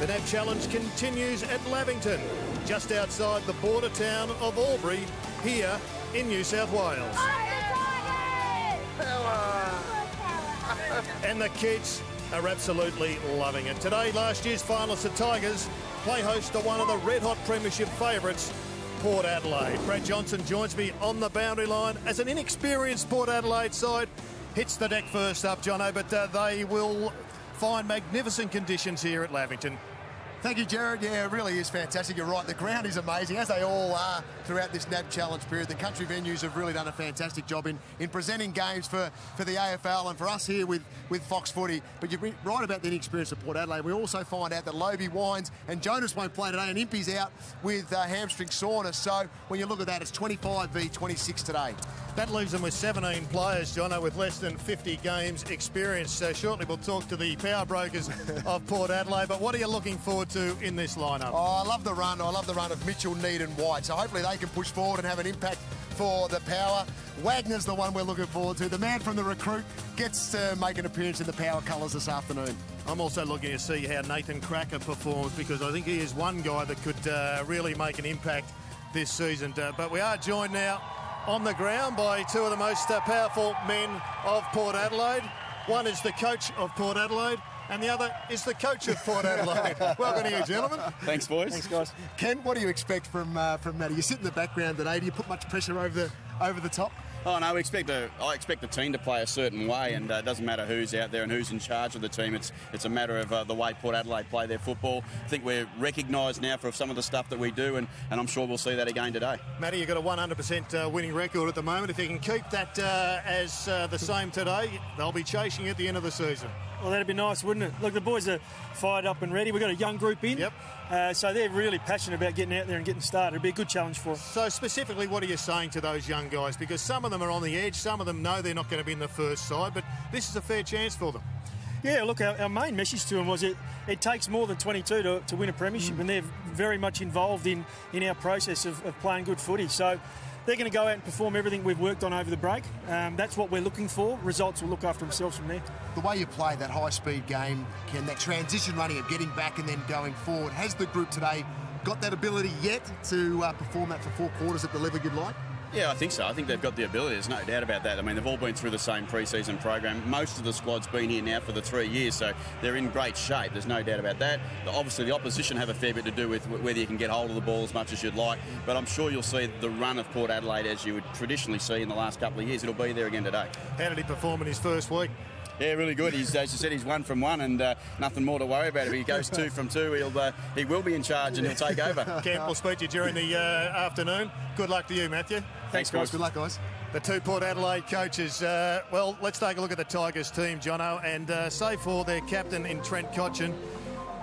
The NAB Challenge continues at Lavington, just outside the border town of Albury, here in New South Wales. And the kids are absolutely loving it. Today, last year's finalists, the Tigers, play host to one of the red-hot premiership favourites, Port Adelaide. Brad Johnson joins me on the boundary line as an inexperienced Port Adelaide side hits the deck first up, Jono, but they will find magnificent conditions here at Lavington. Thank you, Jared. Yeah, it really is fantastic. You're right. The ground is amazing, as they all are throughout this NAB Challenge period. The country venues have really done a fantastic job in presenting games for the AFL and for us here with Fox Footy. But you're right about the inexperience of Port Adelaide. We also find out that Lobie Wines and Jonas won't play today, and Impey's out with hamstring soreness. So when you look at that, it's 25 v 26 today. That leaves them with 17 players, Jono, with less than 50 games experience. So shortly we'll talk to the power brokers of Port Adelaide. But what are you looking forward to in this lineup? Oh, I love the run. I love the run of Mitchell, Need and White. So hopefully they can push forward and have an impact for the power. Wagner's the one we're looking forward to. The man from the recruit gets to make an appearance in the power colours this afternoon. I'm also looking to see how Nathan Cracker performs, because I think he is one guy that could really make an impact this season. But we are joined now on the ground by two of the most powerful men of Port Adelaide. One is the coach of Port Adelaide, and the other is the coach of Port Adelaide. Welcome to you, gentlemen. Thanks, boys. Thanks, guys. Ken, what do you expect from Matty? You sit in the background today. Do you put much pressure over the top? Oh no, I expect the team to play a certain way, and it doesn't matter who's out there and who's in charge of the team. It's a matter of the way Port Adelaide play their football. I think we're recognised now for some of the stuff that we do, and I'm sure we'll see that again today. Matty, you've got a 100% winning record at the moment. If you can keep that as the same today, they'll be chasing at the end of the season. Well, that'd be nice, wouldn't it? Look, the boys are fired up and ready. We've got a young group in. Yep. So they're really passionate about getting out there and getting started. It'll be a good challenge for us. So specifically, what are you saying to those young guys? Because some of them are on the edge, some of them know they're not going to be in the first side, but this is a fair chance for them. Yeah, look, our main message to them was it takes more than 22 to win a premiership, and they're very much involved in our process of playing good footy. So they're going to go out and perform everything we've worked on over the break. That's what we're looking for. Results will look after themselves from there. The way you play that high-speed game, Ken, that transition running of getting back and then going forward, has the group today got that ability yet to perform that for 4 quarters at the level you'd like? Yeah, I think so. I think they've got the ability. There's no doubt about that. I mean, they've all been through the same pre-season program. Most of the squad's been here now for the 3 years, so they're in great shape. There's no doubt about that. Obviously, the opposition have a fair bit to do with whether you can get hold of the ball as much as you'd like, but I'm sure you'll see the run of Port Adelaide as you would traditionally see in the last couple of years. It'll be there again today. How did he perform in his first week? Yeah, really good. As you said, he's 1 from 1 and nothing more to worry about. If he goes 2 from 2, he will be in charge and he'll take over. Kent, we'll speak to you during the afternoon. Good luck to you, Matthew. Thanks, guys. Good luck, guys. The two Port Adelaide coaches. Well, let's take a look at the Tigers team, Jono. And save for their captain in Trent Cotchin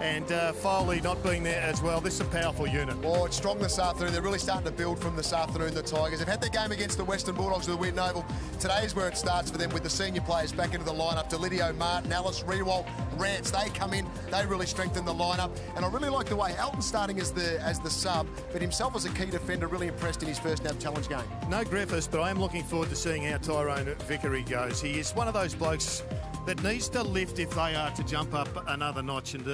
and Foley not being there as well, this is a powerful unit. Oh, it's strong this afternoon. They're really starting to build from this afternoon, the Tigers. They've had their game against the Western Bulldogs of the Winton Oval. Today's where it starts for them with the senior players back into the lineup. Delidio, Martin, Alice, Rewalt, Rance, they come in. They really strengthen the lineup. And I really like the way Elton's starting as the sub, but himself as a key defender, really impressed in his first NAB Challenge game. No Griffiths, but I am looking forward to seeing how Tyrone Vickery goes. He is one of those blokes that needs to lift if they are to jump up another notch and,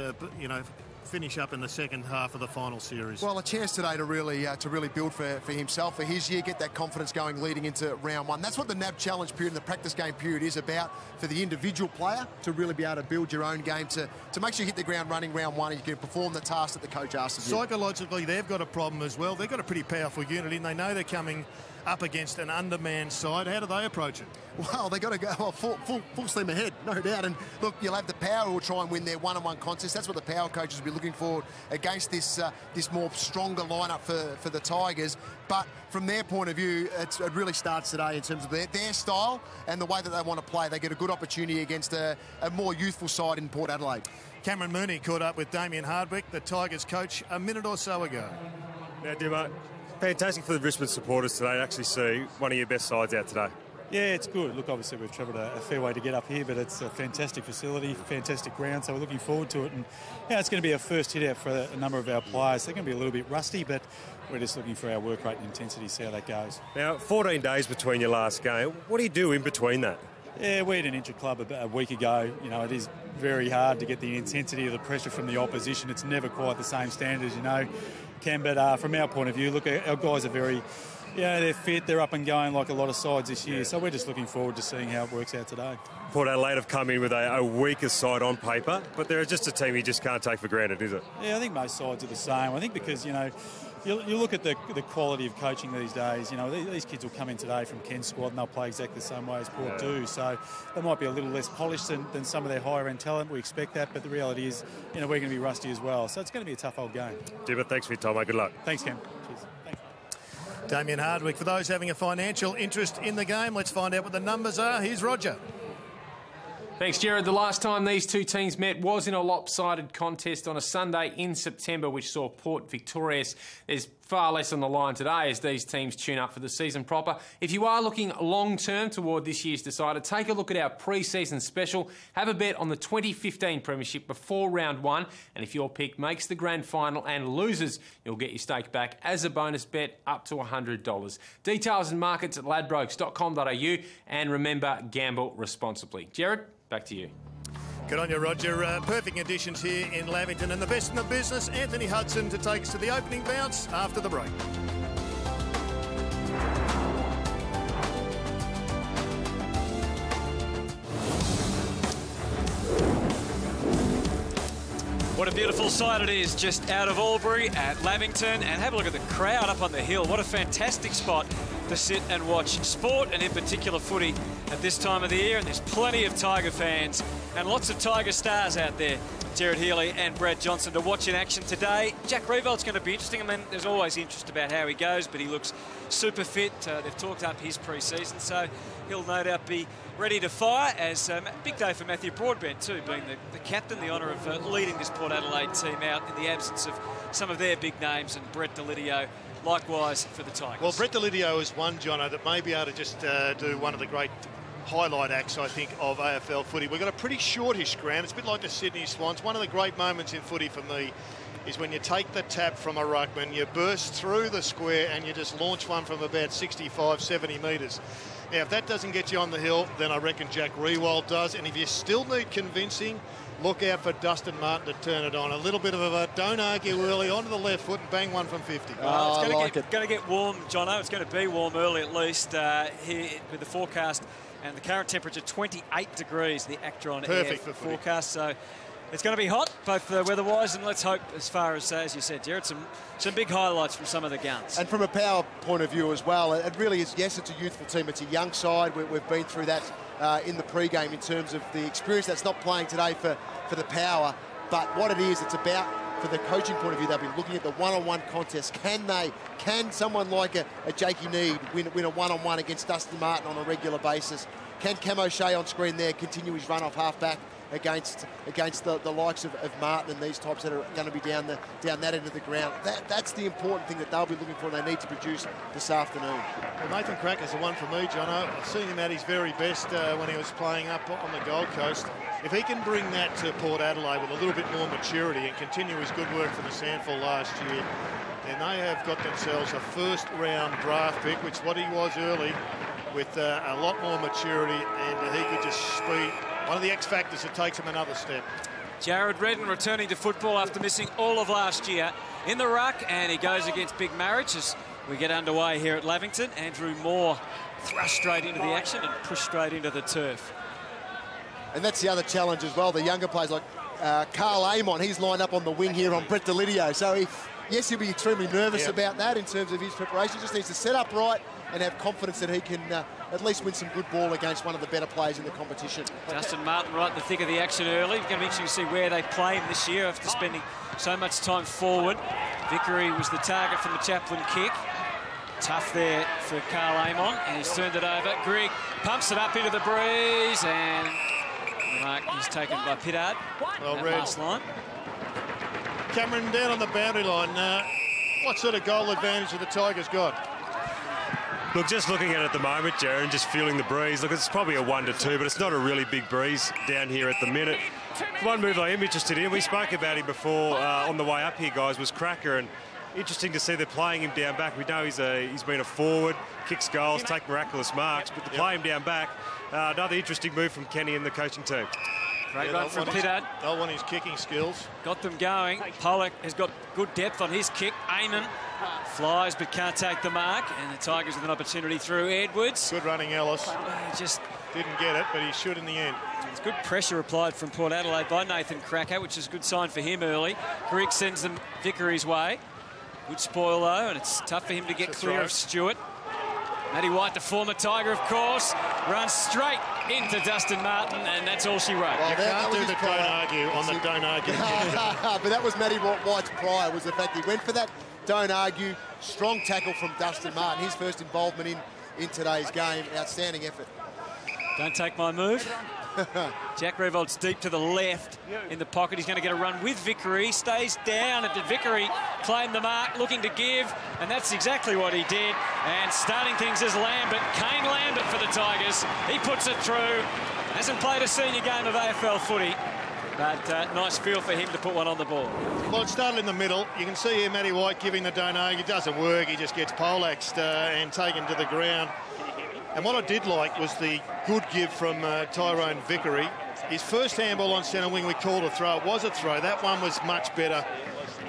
finish up in the second half of the final series. Well, a chance today to really build for himself, for his year, get that confidence going leading into round 1. That's what the NAB Challenge period and the practice game period is about, for the individual player to really be able to build your own game, to make sure you hit the ground running round 1 and you can perform the task that the coach asks of you. Psychologically, they've got a problem as well. They've got a pretty powerful unit and they know they're coming up against an undermanned side. How do they approach it? Well, they've got to go full steam ahead, no doubt. And look, you'll have the power who will try and win their one-on-one contest. That's what the power coaches will be looking for against this more stronger lineup for the Tigers. But from their point of view, it really starts today in terms of their style and the way that they want to play. They get a good opportunity against a more youthful side in Port Adelaide. Cameron Mooney caught up with Damien Hardwick, the Tigers coach, a minute or so ago. Now, Dimo, fantastic for the Richmond supporters today to actually see one of your best sides out today. Yeah, it's good. Look, obviously we've travelled a fair way to get up here, but it's a fantastic facility, fantastic ground, so we're looking forward to it. And yeah, it's going to be a first hit out for a number of our players. They're going to be a little bit rusty, but we're just looking for our work rate and intensity, see how that goes. Now, 14 days between your last game. What do you do in between that? Yeah, we had an intra-club a week ago. You know, it is very hard to get the intensity of the pressure from the opposition. It's never quite the same standard as you know, Cam, but from our point of view, look, our guys are very, they're fit, they're up and going like a lot of sides this year, so we're just looking forward to seeing how it works out today. Port Adelaide have come in with a weaker side on paper, but they're just a team you just can't take for granted, is it? Yeah, I think most sides are the same. I think because, you look at the quality of coaching these days, these kids will come in today from Ken's squad and they'll play exactly the same way as Port do. So they might be a little less polished than some of their higher end talent. We expect that, but the reality is, we're going to be rusty as well. So it's going to be a tough old game. Jimmy, thanks for your time, mate. Good luck. Thanks, Cam. Cheers. Thanks. Damien Hardwick. For those having a financial interest in the game, let's find out what the numbers are. Here's Roger. Thanks, Jared. The last time these two teams met was in a lopsided contest on a Sunday in September, which saw Port victorious. There's far less on the line today as these teams tune up for the season proper. If you are looking long-term toward this year's decider, take a look at our pre-season special. Have a bet on the 2015 Premiership before round one, and if your pick makes the grand final and loses, you'll get your stake back as a bonus bet up to $100. Details and markets at ladbrokes.com.au, and remember, gamble responsibly. Jared, back to you. Good on you, Roger. Perfect conditions here in Lavington, and the best in the business, Anthony Hudson, to take us to the opening bounce after the break. What a beautiful sight it is just out of Albury at Lavington, and have a look at the crowd up on the hill. What a fantastic spot to sit and watch sport, and in particular footy at this time of the year. And there's plenty of Tiger fans and lots of Tiger stars out there. Jared Healy and Brad Johnson to watch in action today. Jack Rieveld's going to be interesting. I mean, there's always interest about how he goes, but he looks super fit. They've talked up his pre-season, so he'll no doubt be ready to fire. As a big day for Matthew Broadbent too, being the captain, the honour of leading this Port Adelaide team out in the absence of some of their big names, and Brett Delidio likewise for the Tigers. Well, Brett Delidio is one, Jono, that may be able to just do one of the great highlight acts, I think, of AFL footy. We've got a pretty shortish ground. It's a bit like the Sydney Swans. One of the great moments in footy for me is when you take the tap from a ruckman, you burst through the square and you just launch one from about 65, 70 metres. Now, if that doesn't get you on the hill, then I reckon Jack Riewold does. And if you still need convincing, look out for Dustin Martin to turn it on. A little bit of a don't argue early onto the left foot and bang one from 50. It's going to get warm, Jono. It's going to be warm early at least here with the forecast. And the current temperature, 28 degrees, the Actron Perfect Air for forecast. So it's going to be hot, both weather-wise, and let's hope, as far as you said, Jared, some big highlights from some of the guns. And from a power point of view as well, it really is, yes, it's a youthful team. It's a young side. We've been through that in the pre-game in terms of the experience that's not playing today for the power. But what it is, it's about, for the coaching point of view, they'll be looking at the one-on-one contest. Can someone like a Jakey Need win a one-on-one against Dustin Martin on a regular basis? Can Cam O'Shea on screen there continue his run off half-back against the likes of Martin and these types that are going to be down that end of the ground? That's the important thing that they'll be looking for, and they need to produce this afternoon. Well, Nathan Cracker's the one for me, Jono. I've seen him at his very best when he was playing up on the Gold Coast. If he can bring that to Port Adelaide with a little bit more maturity and continue his good work for the Sandford last year, then they have got themselves a first-round draft pick, which what he was early, with a lot more maturity, and he could just speed. One of the X factors that takes him another step. Jared Redden returning to football after missing all of last year in the ruck, and he goes against Big Marriage as we get underway here at Lavington. Andrew Moore thrust straight into the action and pushed straight into the turf. And that's the other challenge as well. The younger players like Carl Amon, he's lined up on the wing here on Brett Delidio. So yes, he'll be extremely nervous about that in terms of his preparation. He just needs to set up right and have confidence that he can at least win some good ball against one of the better players in the competition. Dustin Martin right in the thick of the action early. It's going to be interesting to see where they play him this year after spending so much time forward. Vickery was the target from the Chaplin kick. Tough there for Carl Amon, and he's turned it over. Grigg pumps it up into the breeze, and the mark is taken by Pittard. Well read. Last line. Cameron down on the boundary line. What sort of goal advantage have the Tigers got? Look, just looking at it at the moment, Jared, and just feeling the breeze. Look, it's probably a 1-2, but it's not a really big breeze down here at the minute. One move I am interested in, we spoke about him before on the way up here, guys, was Cracker, and interesting to see they're playing him down back. We know he's been a forward, kicks goals, take miraculous marks, but to play him down back, another interesting move from Kenny and the coaching team. Great run from Pittard. They'll want his kicking skills. Got them going. Pollock has got good depth on his kick. Eamon flies but can't take the mark. And the Tigers with an opportunity through Edwards. Good running, Ellis. He just didn't get it, but he should in the end. It's good pressure applied from Port Adelaide by Nathan Cracker, which is a good sign for him early. Grigg sends them Vickery's way. Good spoil, though, and it's tough for him to get clear of Stewart. Matty White, the former Tiger, of course, runs straight into Dustin Martin, and that's all she wrote. Well, you can't do the don't argue on the don't argue. But that was Matty White's prior, was the fact he went for that don't argue. Strong tackle from Dustin Martin, his first involvement in today's game. Outstanding effort. Don't take my move. Jack Revolt's deep to the left in the pocket. He's going to get a run with Vickery. Stays down at the Vickery. Claim the mark, looking to give. And that's exactly what he did. And starting things is Lambert. Kane Lambert for the Tigers. He puts it through. Hasn't played a senior game of AFL footy. But nice feel for him to put one on the board. Well, it started in the middle. You can see here Matty White giving the don't argue. It doesn't work. He just gets poleaxed and taken to the ground. And what I did like was the good give from Tyrone Vickery. His first handball on centre wing, we called a throw. It was a throw. That one was much better.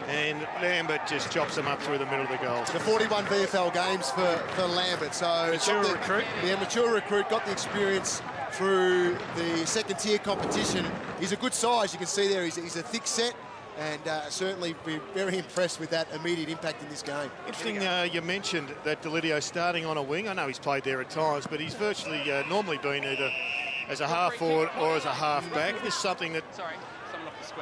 And Lambert just chops him up through the middle of the goal. The 41 VFL games for Lambert. So mature recruit. Yeah, mature recruit. Got the experience through the second-tier competition. He's a good size. You can see there he's a thick set. And certainly be very impressed with that immediate impact in this game. Interesting you mentioned that Delidio starting on a wing. I know he's played there at times, but he's virtually normally been either as a half-forward or as a half-back. This is something that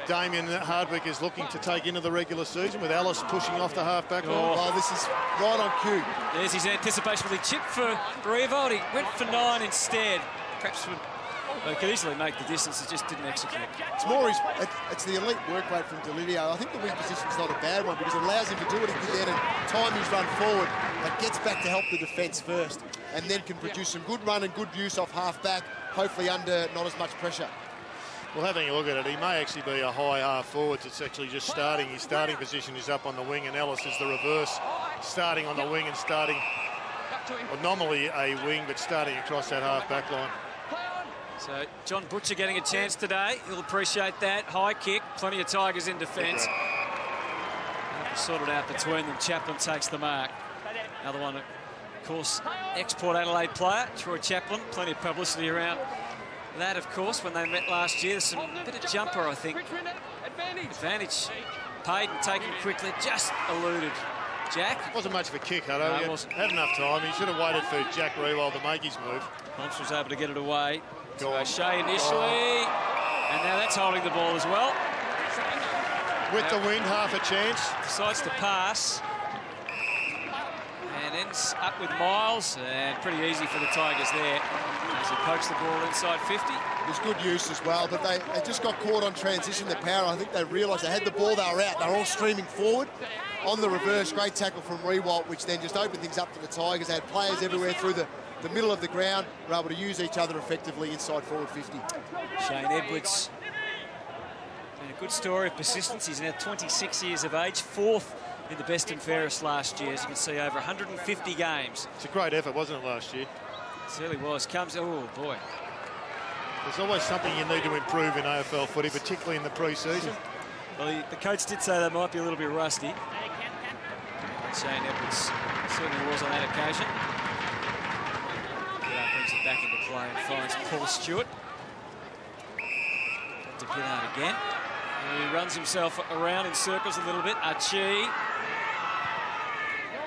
Damien Hardwick is looking to take into the regular season with Ellis pushing off the half-back line. Oh, this is right on cue. There's his anticipation with the chip for Revolt. He went for 9 instead. Perhaps they could easily make the distance, it just didn't execute. It's more, it's the elite work rate from Delidio. I think the wing position's not a bad one because it allows him to do what he did then and time his run forward, but gets back to help the defence first and then can produce some good run and good use off half-back, hopefully under not as much pressure. Well, having a look at it, he may actually be a high half-forwards. It's actually just starting. His starting position is up on the wing, and Ellis is the reverse, starting on the wing and starting, well, nominally a wing, but starting across that half-back line. So John Butcher getting a chance today. He'll appreciate that. High kick, plenty of Tigers in defence. Sorted out between them. Chaplin takes the mark. Another one, of course, ex-Port Adelaide player, Troy Chaplin. Plenty of publicity around that, of course, when they met last year. There's a bit of jumper, I think. Advantage paid and taken quickly, just eluded. Jack? Wasn't much of a kick, Hutto. He had enough time. He should have waited for Jack Rewell to make his move. Holmes was able to get it away. To O'Shea initially, and now that's holding the ball as well. With the wind, half a chance. Decides to pass. And ends up with Miles, and pretty easy for the Tigers there as he pokes the ball inside 50. It was good use as well, but they just got caught on transition to power. I think they realised they had the ball, they were out. They were all streaming forward. On the reverse, great tackle from Rewalt, which then just opened things up for the Tigers. They had players everywhere through the middle of the ground, were able to use each other effectively inside forward 50. Shane Edwards, a good story of persistence. He's now 26 years of age, 4th in the best and fairest last year. As you can see, over 150 games. It's a great effort, wasn't it, last year? It certainly was. Oh, boy. There's always something you need to improve in AFL footy, particularly in the pre-season. Well, the coach did say they might be a little bit rusty. Shane Edwards certainly was on that occasion. Brings it back into play and finds Paul Stewart. To Pittard again. He runs himself around in circles a little bit. Archie.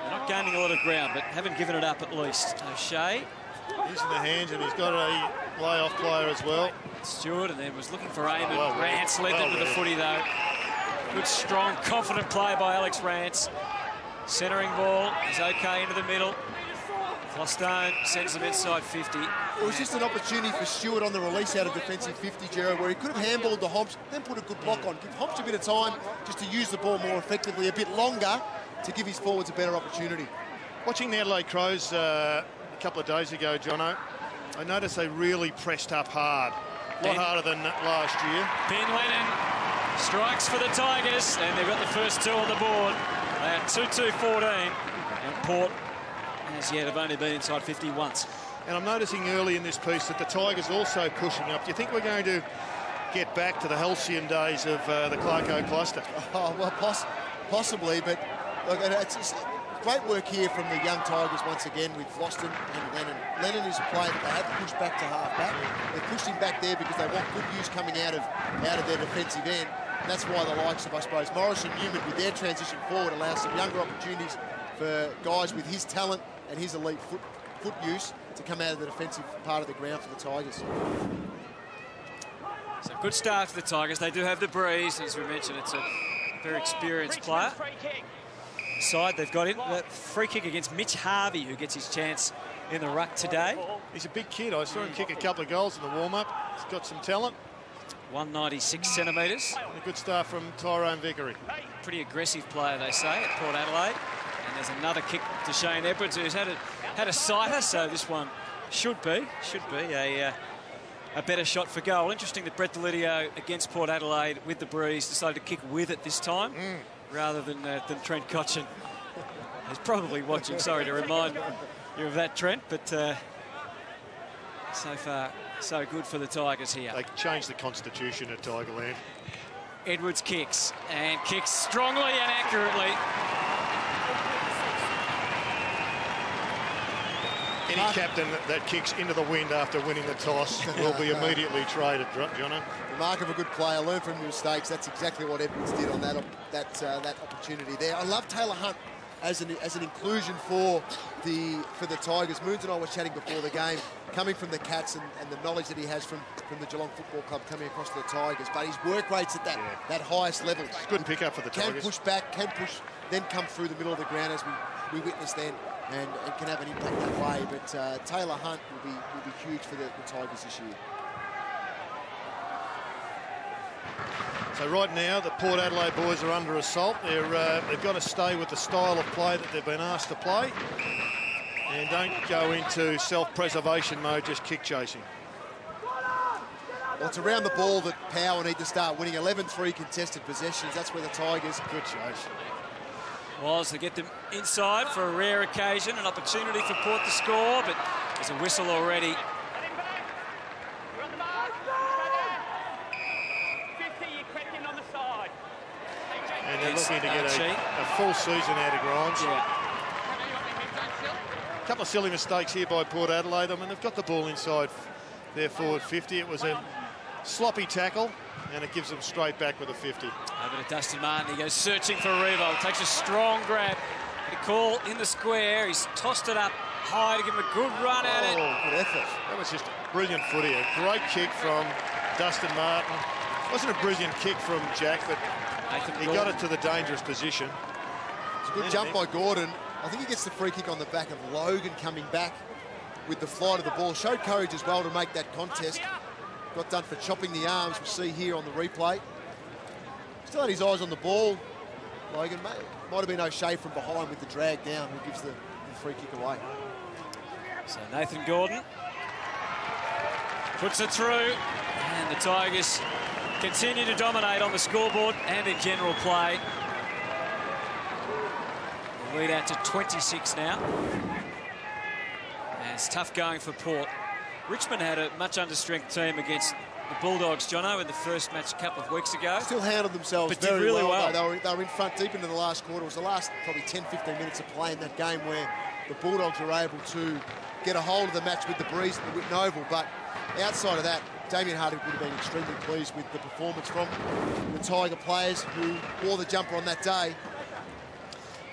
They're not gaining a lot of ground, but haven't given it up at least. O'Shea. He's in the hands, and he's got a lay-off player as well. Stewart, and then was looking for Eamon. Rance led them to the footy, though. Good, strong, confident play by Alex Rance. Centering ball is okay into the middle. Flostone sends them inside 50. It was just an opportunity for Stewart on the release out of defensive 50, Gerard, where he could have handballed to Homps, then put a good block on. Give Homps a bit of time just to use the ball more effectively, a bit longer to give his forwards a better opportunity. Watching the Adelaide Crows a couple of days ago, Jono, I noticed they really pressed up hard. A lot harder than last year. Ben Lennon strikes for the Tigers, and they've got the first 2 on the board. They are 2-2-14, and Port as yet have only been inside 50 once. And I'm noticing early in this piece that the Tigers also pushing up. Do you think we're going to get back to the halcyon days of the Clarko cluster? Oh, well, possibly, but look, it's great work here from the young Tigers once again with Floston and Lennon. Lennon is a player that they had to push back to half-back. They pushed him back there because they want good use coming out of their defensive end. And that's why the likes of, I suppose, Morris and Newman with their transition forward allows some younger opportunities for guys with his talent and his elite foot use to come out of the defensive part of the ground for the Tigers. So good start for the Tigers. They do have the breeze. As we mentioned, it's a very experienced player. Side they've got in the free kick against Mitch Harvey, who gets his chance in the ruck today. He's a big kid. I saw him kick a couple of goals in the warm-up. He's got some talent. 196 centimetres. A good start from Tyrone Vickery. Pretty aggressive player, they say, at Port Adelaide. And there's another kick to Shane Edwards, who's had a sighter, so this one should be a better shot for goal. Interesting that Brett Delidio against Port Adelaide with the breeze decided to kick with it this time. Rather than Trent Cotchin. He's probably watching, sorry to remind you of that, Trent, but so far, so good for the Tigers here. They changed the constitution at Tigerland. Edwards kicks, and kicks strongly and accurately. Any captain that kicks into the wind after winning the toss will be immediately traded, Jono. The mark of a good player, learn from your mistakes. That's exactly what Edwards did on that opportunity there. I love Taylor Hunt as an inclusion for the Tigers. Moons and I were chatting before the game, coming from the Cats and the knowledge that he has from the Geelong Football Club coming across to the Tigers. But his work rate's at that highest level. Good pick up for the Tigers. Can push back, can push, then come through the middle of the ground as we witnessed then. And it can have an impact that way, but Taylor Hunt will be huge for the Tigers this year. So right now, the Port Adelaide boys are under assault. They've got to stay with the style of play that they've been asked to play, and don't go into self-preservation mode, just kick chasing. Well, it's around the ball that Power need to start winning. 11-3 contested possessions. That's where the Tigers. Good chase. Was to get them inside for a rare occasion, an opportunity for Port to score, but there's a whistle already. And they're looking to get a full season out of Grimes. Yeah. A couple of silly mistakes here by Port Adelaide. I mean, they've got the ball inside their forward 50. It was a sloppy tackle, and it gives them straight back with a 50. Over to Dustin Martin. He goes searching for Revo. Takes a strong grab. A call in the square. He's tossed it up high to give him a good run at it. Good effort. That was just brilliant footy. A great kick from Dustin Martin. It wasn't a brilliant kick from Jack, but he got it to the dangerous position. It's a good jump by Gordon. I think he gets the free kick on the back of Logan coming back with the flight of the ball. Showed courage as well to make that contest. Got done for chopping the arms, we see here on the replay. Still had his eyes on the ball. Logan might have been O'Shea from behind with the drag down, who gives the free kick away. So Nathan Gordon puts it through, and the Tigers continue to dominate on the scoreboard and in general play. The lead out to 26 now. And it's tough going for Port. Richmond had a much understrength team against the Bulldogs, Jono, in the first match a couple of weeks ago. Still handled themselves but very really well. They were in front deep into the last quarter. It was the last probably 10-15 minutes of play in that game where the Bulldogs were able to get a hold of the match with the breeze at the Whitten Oval. But outside of that, Damien Hardwick would have been extremely pleased with the performance from the Tiger players who wore the jumper on that day.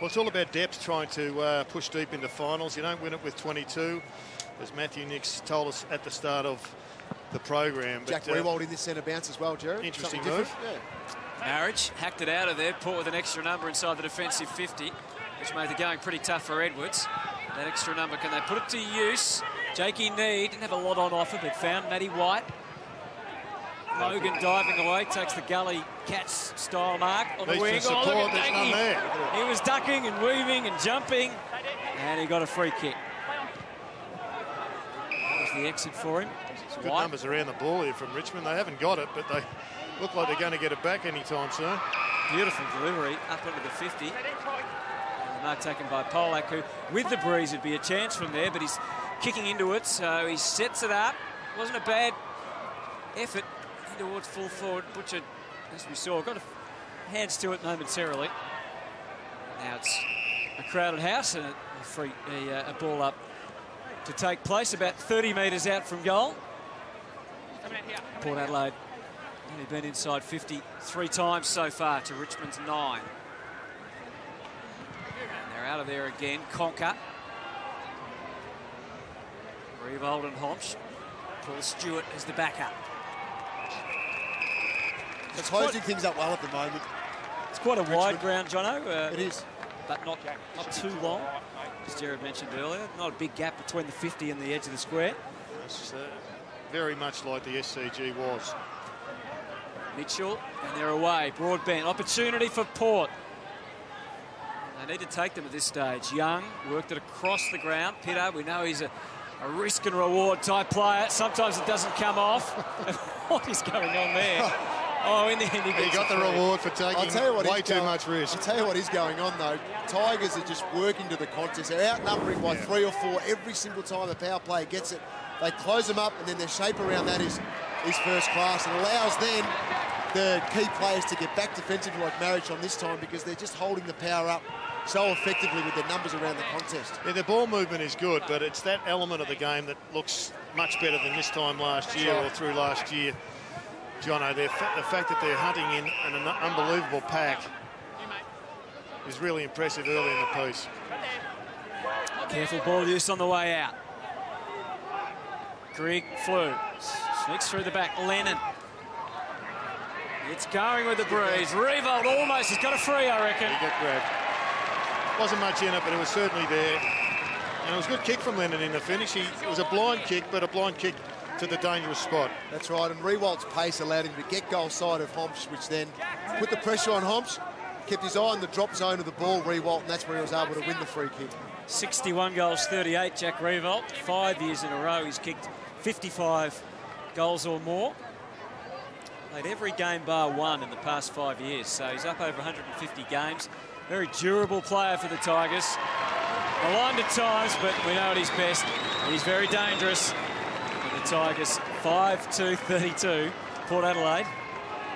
Well, it's all about depth, trying to push deep into finals. You don't win it with 22, as Matthew Nix told us at the start of the program. Jack Riewoldt in this centre bounce as well, Jared. Interesting move. Yeah. Marriage hacked it out of there. Port with an extra number inside the defensive 50, which made the going pretty tough for Edwards. That extra number, can they put it to use? Jakey Need didn't have a lot on offer, but found Matty White. Logan diving away, takes the Gully Cats style mark on the wing. Oh, look at Jakey. He was ducking and weaving and jumping, and he got a free kick. That was the exit for him. Good numbers around the ball here from Richmond. They haven't got it, but they look like they're going to get it back anytime soon. Beautiful delivery up into the 50. And the mark taken by Polak, who, with the breeze, would be a chance from there, but he's kicking into it, so he sets it up. Wasn't a bad effort. towards full forward. Butcher, as we saw, got hands to it momentarily. Now it's a crowded house and a ball up to take place about 30 metres out from goal. Port Adelaide only been inside 50 3 times so far to Richmond's 9. And they're out of there again. Conker. Revold and Homsch. Paul Stewart as the backup. It's closing things up well at the moment. It's quite a wide ground, Jono. It is. But not too long, as Jared mentioned earlier. Not a big gap between the 50 and the edge of the square. It's very much like the SCG was. Mitchell, and they're away. Broadbent, opportunity for Port. They need to take them at this stage. Young worked it across the ground. Pitter, we know he's a risk and reward type player. Sometimes it doesn't come off. What is going on there? Oh, in the end, he got the reward for taking way too much risk. I'll tell you what is going on, though. Tigers are just working to the contest. They're outnumbering by 3 or 4 every single time the power player gets it. They close them up, and then their shape around that is first class. It allows then the key players to get back defensively like Marriage on this time, because they're just holding the power up so effectively with their numbers around the contest. Yeah, their ball movement is good, but it's that element of the game that looks much better than this time last year or through last year. Jono, the fact that they're hunting in an unbelievable pack is really impressive early in the piece. Careful ball use on the way out. Grigg flew. Sneaks through the back. Lennon. It's going with the breeze. Revold almost. He's got a free, I reckon. He got grabbed. Wasn't much in it, but it was certainly there. And it was a good kick from Lennon in the finish. It was a blind kick, but a blind kick to the dangerous spot. That's right, and Rewald's pace allowed him to get goal side of Homsch, which then put the pressure on Homsch, kept his eye on the drop zone of the ball, Rewald, and that's where he was able to win the free kick. 61 goals, 38, Jack Revold. 5 years in a row, he's kicked 55 goals or more. Played every game bar 1 in the past 5 years, so he's up over 150 games. Very durable player for the Tigers. Maligned at times, but we know at his best. He's very dangerous. The Tigers 5-2-32. Port Adelaide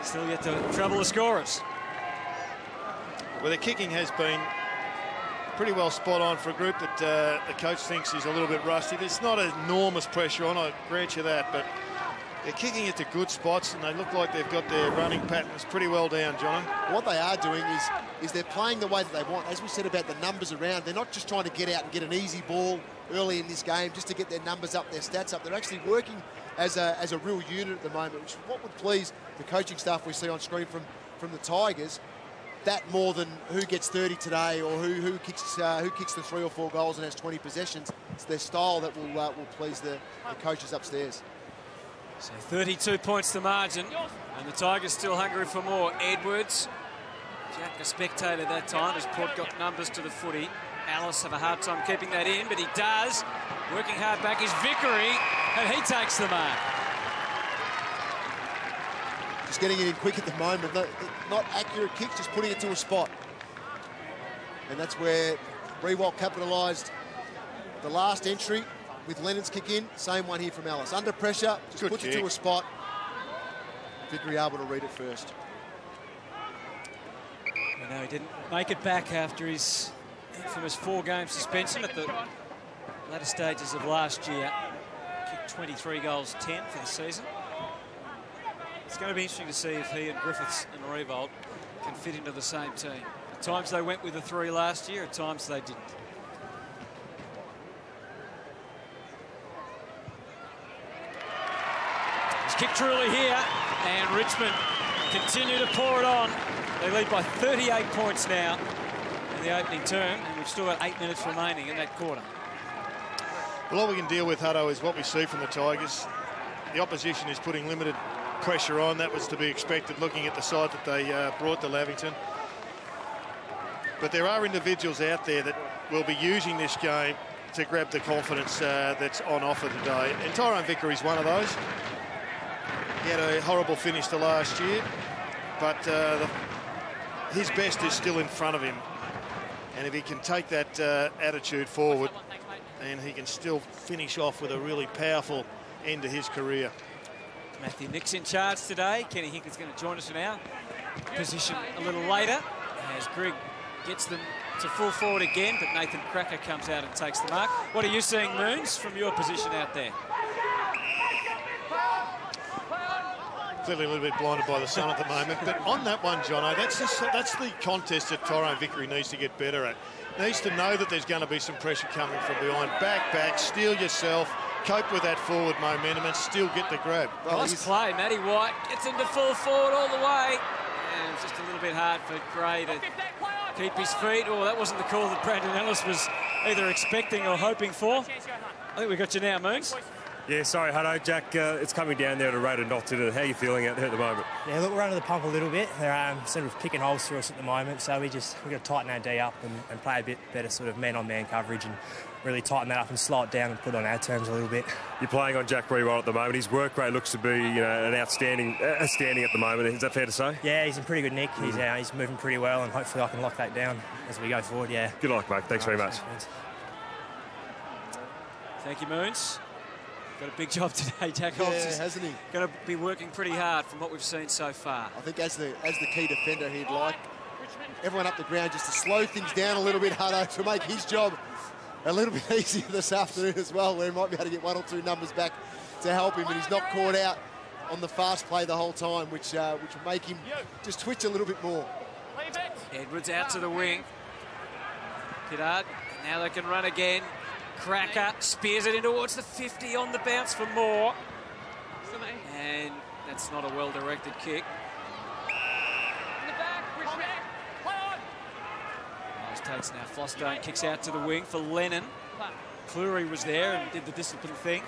still yet to trouble the scorers. Well, the kicking has been pretty well spot on for a group that the coach thinks is a little bit rusty. There's not enormous pressure on, I grant you that, but they're kicking it to good spots, and they look like they've got their running patterns pretty well down, John. What they are doing is they're playing the way that they want. As we said about the numbers around, they're not just trying to get out and get an easy ball early in this game just to get their numbers up, their stats up. They're actually working as a real unit at the moment, which is what would please the coaching staff we see on screen from the Tigers. That more than who gets 30 today or who kicks the 3 or 4 goals and has 20 possessions. It's their style that will please the coaches upstairs. So 32 points to margin, and the Tigers still hungry for more. Edwards, Jack a spectator that time as Port got numbers to the footy. Alice have a hard time keeping that in, but he does. Working hard back is Vickery, and he takes the mark. Just getting it in quick at the moment. Not accurate kicks, just putting it to a spot. And that's where Rewalt capitalised the last entry with Lennon's kick in. Same one here from Alice. Under pressure, just puts it to a spot. Vickery able to read it first. No, he didn't make it back after his infamous 4-game suspension at the latter stages of last year. Kicked 23 goals, 10 for the season. It's going to be interesting to see if he and Griffiths and Revold can fit into the same team. At times they went with the 3 last year, at times they didn't. It's kicked truly here, and Richmond continue to pour it on. They lead by 38 points now in the opening term, and we've still got 8 minutes remaining in that quarter. Well, all we can deal with, Hutto, is what we see from the Tigers. The opposition is putting limited pressure on. That was to be expected, looking at the side that they brought to Lavington. But there are individuals out there that will be using this game to grab the confidence that's on offer today. And Tyrone Vickery's one of those. He had a horrible finish to last year, but his best is still in front of him. And if he can take that attitude forward, then he can still finish off with a really powerful end to his career. Matthew Nick's in charge today. Kenny Hinckley's going to join us in our position a little later as Greg gets them to full forward again, but Nathan Cracker comes out and takes the mark. What are you seeing, Moons, from your position out there? Clearly a little bit blinded by the sun at the moment, but on that one, Jono, that's the contest that Tyrone Vickery needs to get better at. Needs to know that there's going to be some pressure coming from behind. Back, steal yourself, cope with that forward momentum and still get the grab. Well, nice play. Matty White gets into full forward all the way. And it's just a little bit hard for Gray to keep his feet. Oh, that wasn't the call that Brandon Ellis was either expecting or hoping for. I think we got you now, Moons. Yeah, sorry, Hutto. Jack, it's coming down there at a rate of knots. How are you feeling out there at the moment? Yeah, look, we're under the pump a little bit. They're sort of picking holes through us at the moment, so we've got to tighten our D up and play a bit better sort of man-on-man coverage and really tighten that up and slow it down and put it on our terms a little bit. You're playing on Jack pretty well at the moment. His work rate looks to be, an outstanding at the moment. Is that fair to say? Yeah, he's in pretty good nick. He's moving pretty well, and hopefully I can lock that down as we go forward. Yeah. Good luck, mate. Thanks very much. Thank you, Moons. Got a big job today, Jack Hobbs. Yeah, hasn't he? Going to be working pretty hard from what we've seen so far. I think as the key defender, he'd like everyone up the ground just to slow things down a little bit harder to make his job a little bit easier this afternoon as well, where he might be able to get 1 or 2 numbers back to help him, and he's not caught out on the fast play the whole time, which will make him just twitch a little bit more. Edwards out to the wing. Pittard, now they can run again. Cracker spears it in towards the 50 on the bounce for more. And that's not a well-directed kick. Nice takes now. Flostone kicks out to the wing for Lennon. Cleary was there and did the discipline thing.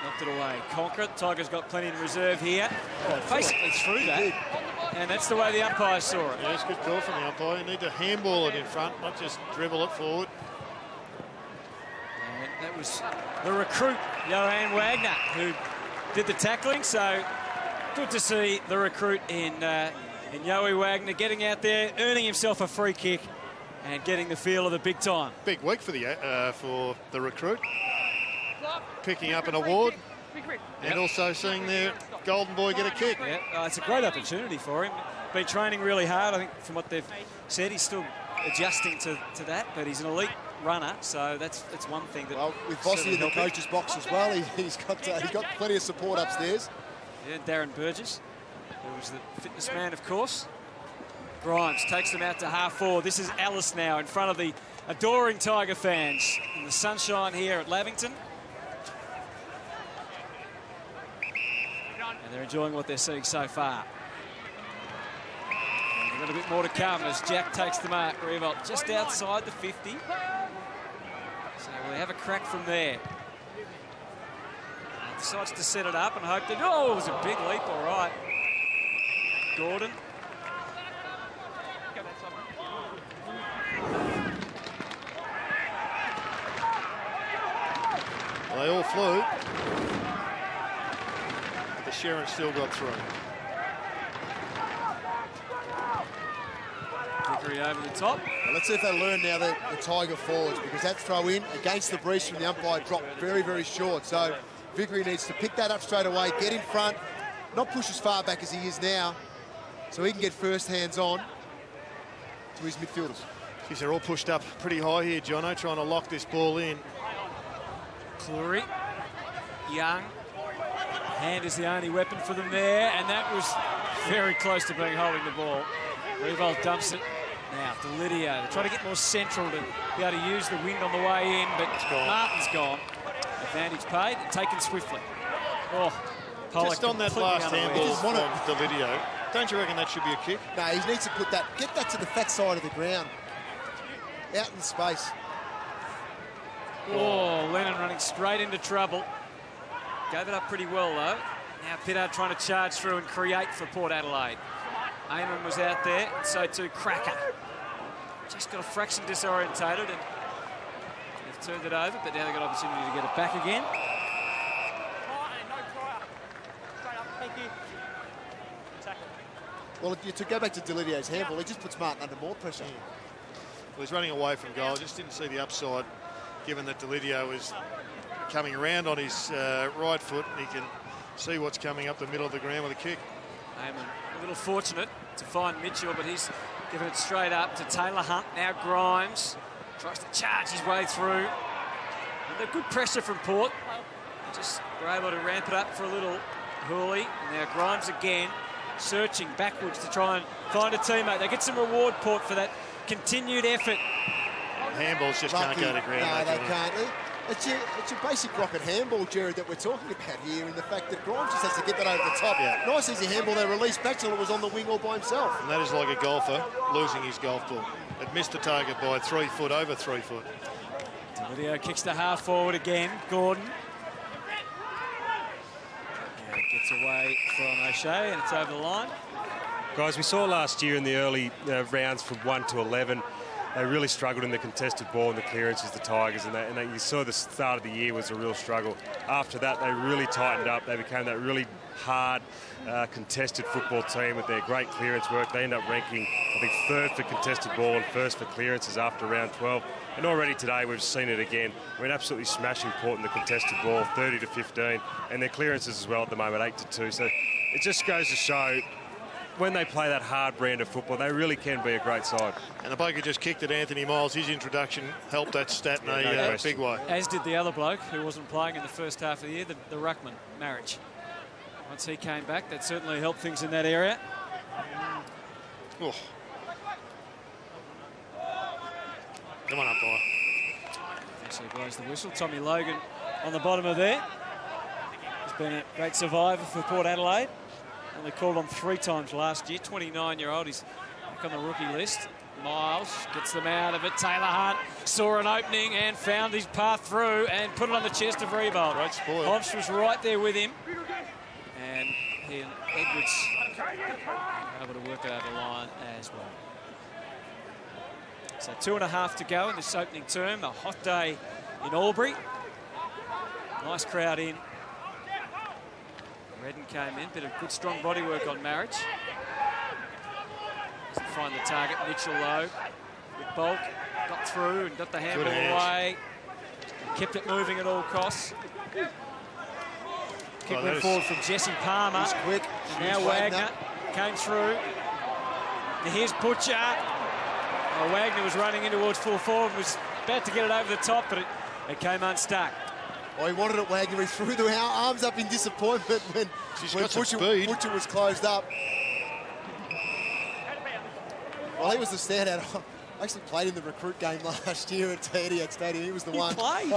Knocked it away. Conquer. Tigers got plenty in reserve here. Basically through that. And that's the way the umpire saw it. Yeah, it's a good call from the umpire. You need to handball it in front, not just dribble it forward. That was the recruit, Johan Wagner, who did the tackling. So good to see the recruit in Yowie Wagner getting out there, earning himself a free kick and getting the feel of the big time. Big week for the recruit. Picking up an award and also seeing their golden boy get a kick. Yeah, it's a great opportunity for him. Been training really hard. I think from what they've said, he's still adjusting to that, but he's an elite runner, so that's one thing that. Well, with Bossy in the coach's box as well, he's got plenty of support upstairs. Yeah, Darren Burgess, who was the fitness man, of course. Grimes takes them out to half forward. This is Alice now in front of the adoring Tiger fans in the sunshine here at Lavington. And they're enjoying what they're seeing so far. And they've got a bit more to come as Jack takes the mark. Revolt just outside the 50. So we'll have a crack from there. And decides to set it up and hope that... Oh, it was a big leap, all right. Gordon. Well, they all flew. But the Sharon still got through. Vickery over the top. Well, let's see if they learn now the Tiger forwards, because that throw in against the breeze from the umpire dropped very, very short. So Vickery needs to pick that up straight away, get in front, not push as far back as he is now, so he can get first hands on to his midfielders. Geez, they're all pushed up pretty high here, Jono, trying to lock this ball in. Cleary, Young, hand is the only weapon for them there, and that was very close to being holding the ball. Revolt dumps it. Now to Lydia, trying to get more central to be able to use the wind on the way in, but Martin's gone. Advantage paid and taken swiftly. Oh, Pollock just on that last handball from Delidio. Don't you reckon that should be a kick? No, he needs to get that to the fat side of the ground. Out in space. Oh, Lennon running straight into trouble. Gave it up pretty well, though. Now Pittard trying to charge through and create for Port Adelaide. Eamon was out there, and so too Cracker. Just got a fraction disorientated, and they've turned it over, but now they've got an opportunity to get it back again. Well, to go back to Delidio's handball, he just puts Martin under more pressure. Well, he's running away from goal. Just didn't see the upside, given that Delidio was coming around on his right foot, and he can see what's coming up the middle of the ground with a kick. Eamon, a little fortunate to find Mitchell, but he's giving it straight up to Taylor Hunt. Now Grimes tries to charge his way through. And the good pressure from Port. Just were able to ramp it up for a little. Hooley. Now Grimes again, searching backwards to try and find a teammate. They get some reward, Port, for that continued effort. Handballs just can't go to ground. No, they can't. It's your basic rocket handball, Jared, that we're talking about here, in the fact that Grimes just has to get that over the top. Yeah. Nice easy handball. They released back till it was on the wing all by himself. And that is like a golfer losing his golf ball. It missed the target by 3 foot, over 3 foot. Video kicks to half forward again. Gordon. And gets away from O'Shea, and it's over the line. Guys, we saw last year in the early rounds from 1 to 11, they really struggled in the contested ball and the clearances, the Tigers, and you saw the start of the year was a real struggle. After that, they really tightened up. They became that really hard contested football team with their great clearance work. They end up ranking, I think, 3rd for contested ball and 1st for clearances after round 12. And already today we've seen it again. We're absolutely smashing Port in the contested ball, 30 to 15, and their clearances as well at the moment, 8 to 2. So it just goes to show, when they play that hard brand of football, they really can be a great side. And the bloke who just kicked at Anthony Miles, his introduction helped that stat in a big way. As did the other bloke who wasn't playing in the first half of the year, the ruckman, Marriage. Once he came back, that certainly helped things in that area. Oh. Come on up, boy. Eventually blows the whistle. Tommy Logan on the bottom of there. He's been a great survivor for Port Adelaide. Only called on 3 times last year. 29-year-old. He's back on the rookie list. Miles gets them out of it. Taylor Hunt saw an opening and found his path through and put it on the chest of Rebold. Great spoil. Hodge was right there with him. And he and Edwards were able to work it over the line as well. So 2.5 to go in this opening term. A hot day in Albury. Nice crowd in. Redden came in, bit of good strong body work on Marriage. Doesn't find the target. Mitchell low with bulk, got through and got the handball away. Kept it moving at all costs. Kick went forward from Jesse Palmer. He's quick. And now Wagner came through. And here's Butcher. Oh, Wagner was running in towards full forward, was about to get it over the top, but it came unstuck. Oh, he wanted it, Wagner. He threw the arms up in disappointment when Butcher was closed up. Well, he was the standout. I actually played in the recruit game last year at Etihad Stadium. He was the one. Played?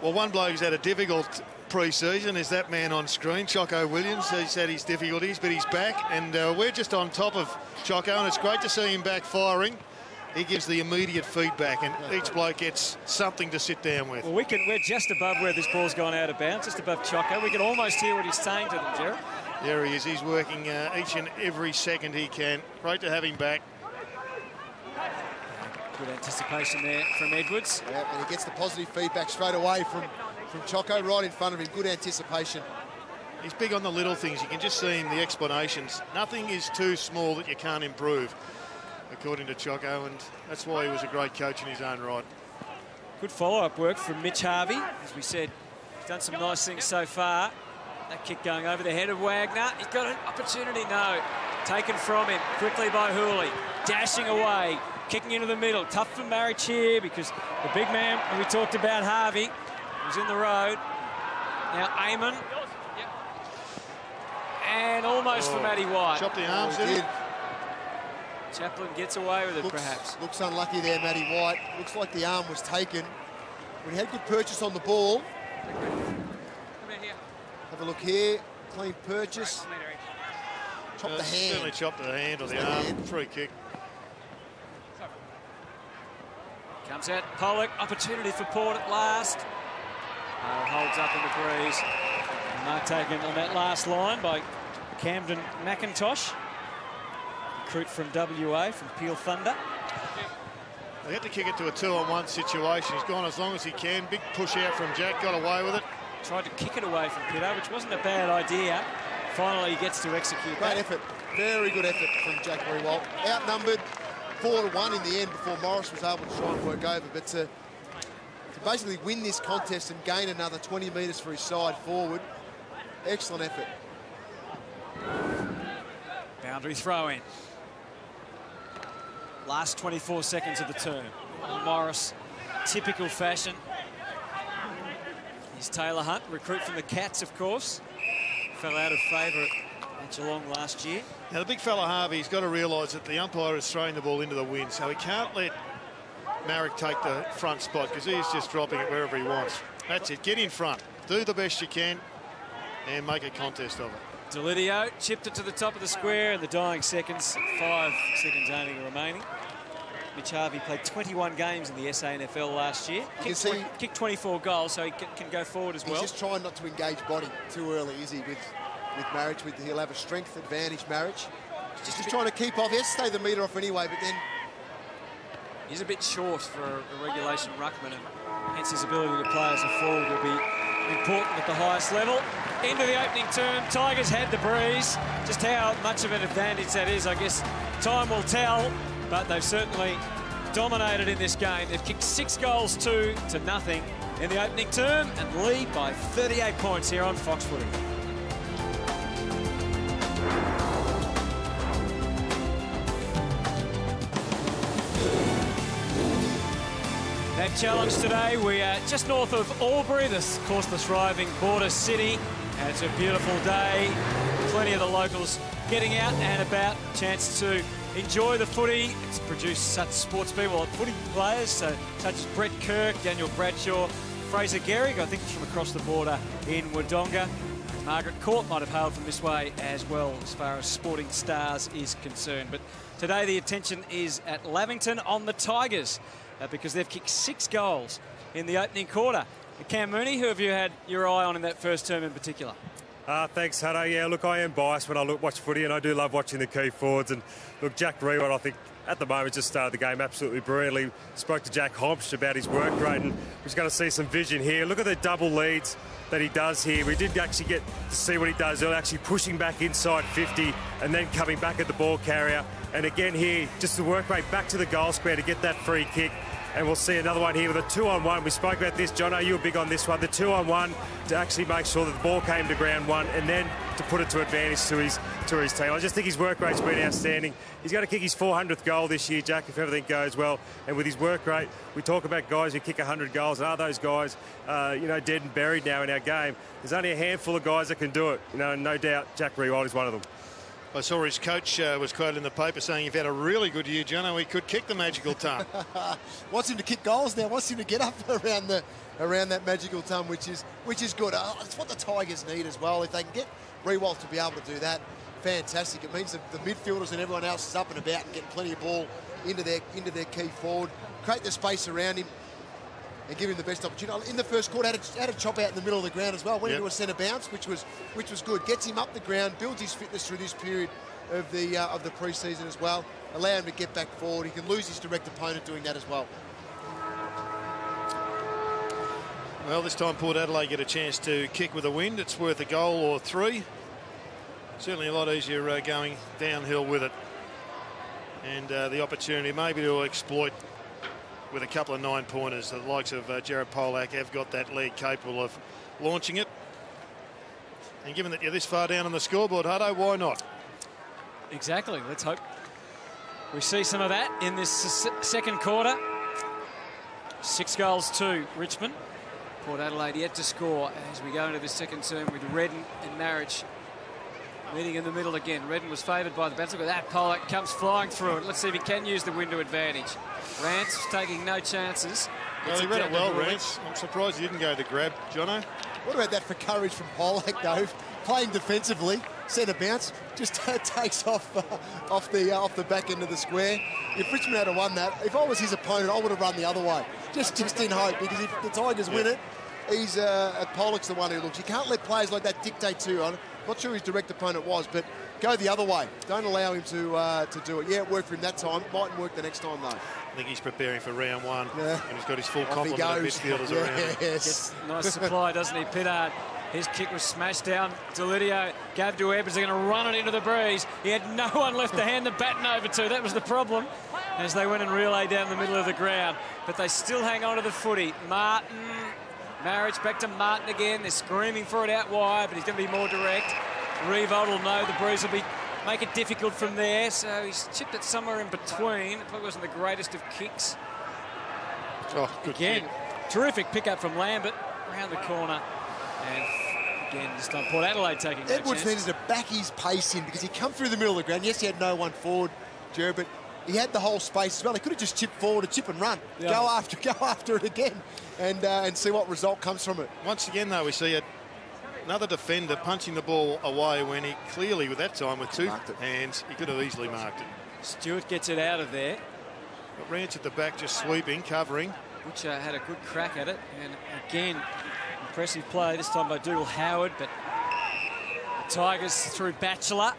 Well, one bloke who's had a difficult pre-season is that man on screen, Choco Williams. He's had his difficulties, but he's back, and we're just on top of Choco, and it's great to see him back firing. He gives the immediate feedback, and each bloke gets something to sit down with. Well, we're just above where this ball's gone out of bounds, just above Choco. We can almost hear what he's saying to them, Gerard. There he is. He's working each and every second he can. Great to have him back. Good anticipation there from Edwards. Yeah, and he gets the positive feedback straight away from Choco right in front of him. Good anticipation. He's big on the little things. You can just see in the explanations. Nothing is too small that you can't improve, according to Choco, and that's why he was a great coach in his own right. Good follow-up work from Mitch Harvey. As we said, he's done some nice things so far. That kick going over the head of Wagner. He's got an opportunity, no. Taken from him quickly by Hooley. Dashing away, kicking into the middle. Tough for Marriage here because the big man, and we talked about Harvey, was in the road. Now Eamon. Yep. And almost for Matty White. Chopped the arms, did he? Chaplin gets away with it, perhaps. Looks unlucky there, Matty White. Looks like the arm was taken. But he had good purchase on the ball. Have a look here. Clean purchase. Chop the hand. Certainly chopped the hand or the arm. Free kick. Comes out Pollock. Opportunity for Port at last. Holds up in the breeze. Mark taken on that last line by Camden McIntosh. Recruit from WA, from Peel Thunder. They had to kick it to a 2-on-1 situation. He's gone as long as he can. Big push out from Jack, got away with it. Tried to kick it away from Pitter, which wasn't a bad idea. Finally, he gets to execute Great that. effort. Very good effort from Jack Rewalt. Outnumbered 4-1 in the end before Morris was able to try and work over. But to basically win this contest and gain another 20 metres for his side forward, Excellent effort. Boundary throw in. Last 24 seconds of the term. Morris, typical fashion. Here's Taylor Hunt, recruit from the Cats, of course. Fell out of favour at Geelong last year. Now, the big fella Harvey's got to realise that the umpire is throwing the ball into the wind, so he can't let Marek take the front spot because he's just dropping it wherever he wants. That's it. Get in front. Do the best you can and make a contest of it. Delidio chipped it to the top of the square in the dying seconds. 5 seconds only remaining. Mitch Harvey played 21 games in the SANFL last year. Kicked 24 goals, so he can go forward as well. He's just trying not to engage body too early, is he, with Marriage? He'll have a strength advantage, Marriage. Just trying to keep off. He has to stay the metre off anyway, but then... He's a bit short for a regulation ruckman, and hence his ability to play as a forward will be important at the highest level. Into the opening term, Tigers had the breeze. Just how much of an advantage that is, I guess time will tell, but they've certainly dominated in this game. They've kicked 6 goals to nothing in the opening term and lead by 38 points here on Fox Footy. That challenge today, we are just north of Albury, of course the thriving border city. And it's a beautiful day. Plenty of the locals getting out and about. Chance to enjoy the footy. It's produced such sports people, footy players, such as Brett Kirk, Daniel Bradshaw, Fraser Gehrig, I think from across the border in Wodonga. Margaret Court might have hailed from this way as well as far as sporting stars is concerned. But today the attention is at Lavington on the Tigers because they've kicked 6 goals in the opening quarter. Cam Mooney, who have you had your eye on in that first term in particular? Thanks, Hutto. Yeah, look, I am biased when I watch footy, and I do love watching the key forwards. And look, Jack Reward, I think, at the moment, just started the game absolutely brilliantly. Spoke to Jack Hompsch about his work rate, and we're going to see some vision here. Look at the double leads that he does here. We did actually get to see what he does. They're actually pushing back inside 50 and then coming back at the ball carrier. And again here, just the work rate back to the goal square to get that free kick. And we'll see another one here with a 2-on-1. We spoke about this, John. You were big on this one. The 2-on-1 to actually make sure that the ball came to ground 1 and then to put it to advantage to his team. I just think his work rate's been outstanding. He's going to kick his 400th goal this year, Jack, if everything goes well. And with his work rate, we talk about guys who kick 100 goals. And are those guys, dead and buried now in our game? There's only a handful of guys that can do it. And no doubt Jack Rewald is one of them. I saw his coach was quoted in the paper saying, "You've had a really good year, Jono. He could kick the magical ton." Wants him to kick goals now. Wants him to get up around that magical ton, which is good. It's what the Tigers need as well. If they can get Rewalt to be able to do that, fantastic. It means that the midfielders and everyone else is up and about and getting plenty of ball into their key forward. Create the space around him and give him the best opportunity. In the first quarter, had a chop out in the middle of the ground as well. Went into a centre bounce, which was good. Gets him up the ground, builds his fitness through this period of the pre-season as well. Allow him to get back forward. He can lose his direct opponent doing that as well. Well, this time Port Adelaide get a chance to kick with a wind. It's worth a goal or 3. Certainly a lot easier going downhill with it. And the opportunity maybe to exploit with a couple of 9-pointers. The likes of Jared Polak have got that leg capable of launching it. And given that you're this far down on the scoreboard, Hutto, why not? Exactly. Let's hope we see some of that in this second quarter. 6 goals to Richmond. Port Adelaide yet to score as we go into the second term with Redden and Marriage meeting in the middle again. Redden was favoured by the bounce. Look at that. Pollock comes flying through it. Let's see if he can use the window advantage. Rance taking no chances. Well, he read it well, Rance. I'm surprised he didn't go to grab, Jono. What about that for courage from Pollock, though? Playing defensively, centre bounce, just takes off the back end of the square. If Richmond had won that, if I was his opponent, I would have run the other way, just in hope, because if the Tigers win it, Pollock's the one who looks. You can't let players like that dictate to you. I'm not sure his direct opponent was, but go the other way. Don't allow him to do it. Yeah, it worked for him that time. Mightn't work the next time, though. I think he's preparing for round 1, and he's got his full complement of midfielders around him. Yes. Nice supply, doesn't he, Pittard? His kick was smashed down. Delidio gave to Ebbers. They're going to run it into the breeze. He had no one left to hand the baton over to. That was the problem as they went and relayed down the middle of the ground. But they still hang on to the footy. Martin Marriage back to Martin again. They're screaming for it out wide, but he's going to be more direct. Revolt will know the breeze will make it difficult from there, so he's chipped it somewhere in between. It probably wasn't the greatest of kicks. Oh, good again, kick. Terrific pick up from Lambert around the corner. And again, this time Port Adelaide taking that Edwards chance. needed to back his pace in because he come through the middle of the ground. Yes, he had no one forward, Jared, but he had the whole space as well. He could have just chipped forward, a chip and run. Yeah. Go after it again and see what result comes from it. Once again, though, we see another defender punching the ball away when he clearly, with that time, with two hands, he could have easily marked it. Stewart gets it out of there. But Ranch at the back just sweeping, covering. Butcher had a good crack at it. And again, impressive play, this time by Dougal Howard, but the Tigers through Batchelor.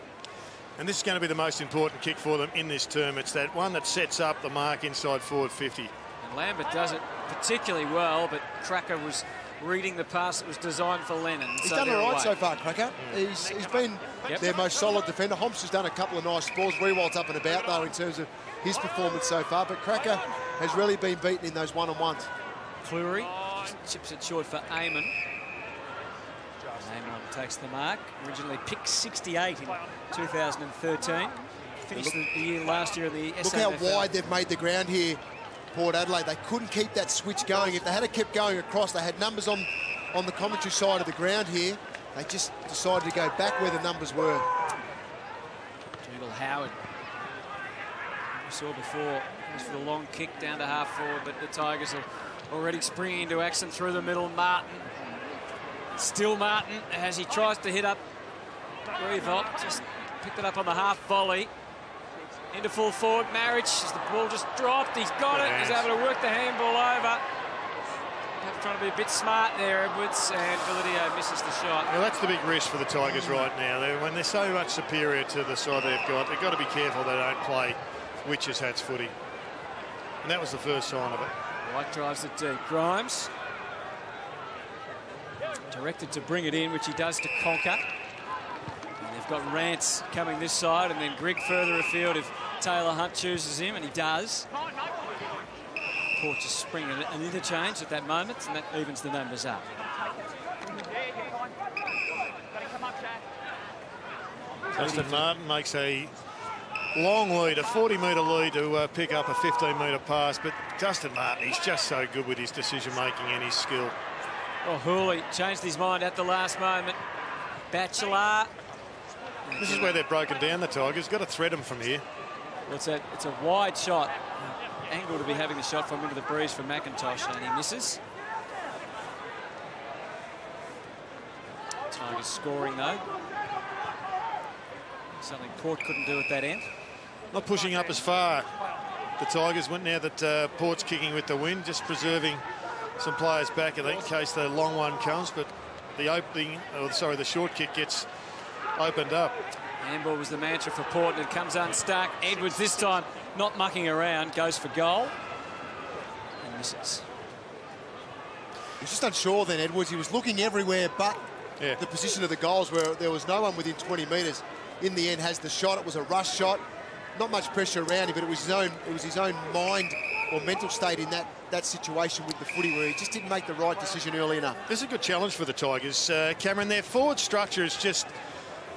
And this is going to be the most important kick for them in this term. It's that one that sets up the mark inside forward 50. And Lambert does it particularly well, but Cracker was reading the pass that was designed for Lennon. He's so done all right away. so far, Cracker. He's been their most solid defender. Homps has done a couple of nice balls. Rewald's up and about, though, in terms of his performance so far. But Cracker has really been beaten in those one-on-ones. Cleary chips it short for Eamon. Eamon takes the mark. Originally picked 68 in 2013. Finished the year last year in the Look SAFL. how wide they've made the ground here, Port Adelaide. They couldn't keep that switch going. If they had kept going across, they had numbers on the commentary side of the ground here. They just decided to go back where the numbers were. Dougal Howard. We saw before, goes for the long kick down to half forward, but the Tigers are already springing into action through the middle. Martin. Still Martin as he tries to hit up Revolt. Just picked it up on the half volley. Into full forward. Marriage as the ball just dropped. He's got it. He's able to work the handball over. Trying to be a bit smart there, Edwards, and Validio misses the shot. Well, that's the big risk for the Tigers right now. When they're so much superior to the side they've got to be careful they don't play witches' hats footy. And that was the first sign of it. White drives it deep. Grimes directed to bring it in, which he does to Conker. And they've got Rance coming this side, and then Grigg further afield if Taylor Hunt chooses him, and he does. Port just springing an interchange at that moment, and that evens the numbers up. Justin Martin makes a long lead, a 40-metre lead to pick up a 15-metre pass, but Justin Martin, he's just so good with his decision-making and his skill. Well, Hooley changed his mind at the last moment. Batchelor. This is where they're broken down, the Tigers. Got to thread them from here. Well, it's a wide shot. Angle to be having the shot from into the breeze for McIntosh, and he misses. Tigers scoring, though. Something Port couldn't do at that end. Not pushing up as far. The Tigers went now that Port's kicking with the wind, just preserving some players back in case the long one comes, but the short kick gets opened up. Handball was the mantra for Port, and it comes unstuck. Edwards this time not mucking around, goes for goal and misses. He was just unsure then, Edwards. He was looking everywhere but the position of the goals where there was no one within 20 metres. In the end, has the shot. It was a rush shot. Not much pressure around him, but it was his own mind or mental state in that situation with the footy where he just didn't make the right decision early enough. This is a good challenge for the Tigers. Cameron, their forward structure is just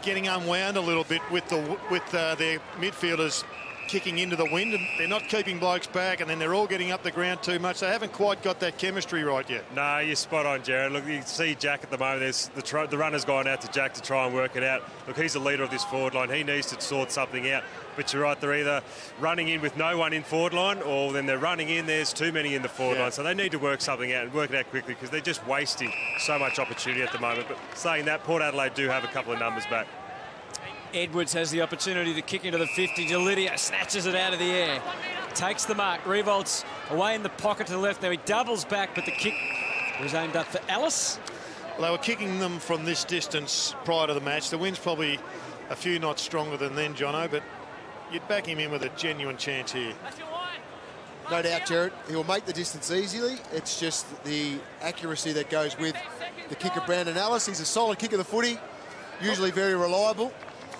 getting unwound a little bit with their midfielders kicking into the wind, and they're not keeping blokes back, and then they're all getting up the ground too much. They haven't quite got that chemistry right yet. No, you're spot on, Jared. Look, you see Jack at the moment. There's the runner's gone out to Jack to try and work it out. Look, he's the leader of this forward line. He needs to sort something out. But you're right, they're either running in with no one in forward line, or then they're running in, there's too many in the forward line. So they need to work something out and work it out quickly, because they're just wasting so much opportunity at the moment. But saying that, Port Adelaide do have a couple of numbers back. Edwards has the opportunity to kick into the 50. Delidia snatches it out of the air. Takes the mark. Revolts away in the pocket to the left. Now he doubles back, but the kick was aimed up for Ellis. Well, they were kicking them from this distance prior to the match. The wind's probably a few knots stronger than then, Jono, but you'd back him in with a genuine chance here. No doubt, Jared. He'll make the distance easily. It's just the accuracy that goes with the kick of Brandon Ellis. He's a solid kick of the footy, usually very reliable.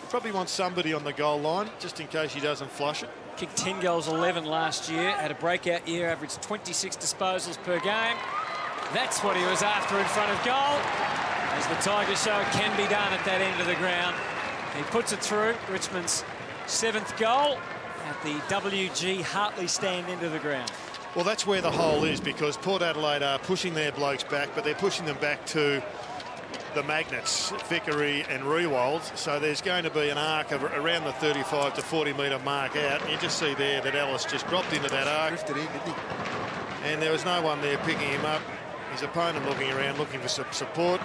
Probably wants somebody on the goal line, just in case he doesn't flush it. Kicked 10 goals, 11 last year. Had a breakout year, averaged 26 disposals per game. That's what he was after in front of goal. As the Tigers show it can be done at that end of the ground. He puts it through. Richmond's 7th goal at the WG Hartley stand into the ground. Well, that's where the hole is, because Port Adelaide are pushing their blokes back, but they're pushing them back to the magnets, Vickery and Rewald. So there's going to be an arc of around the 35 to 40 metre mark out. And you just see there that Ellis just dropped into that arc. Drifted in, didn't he? And there was no one there picking him up. His opponent looking around, looking for some support.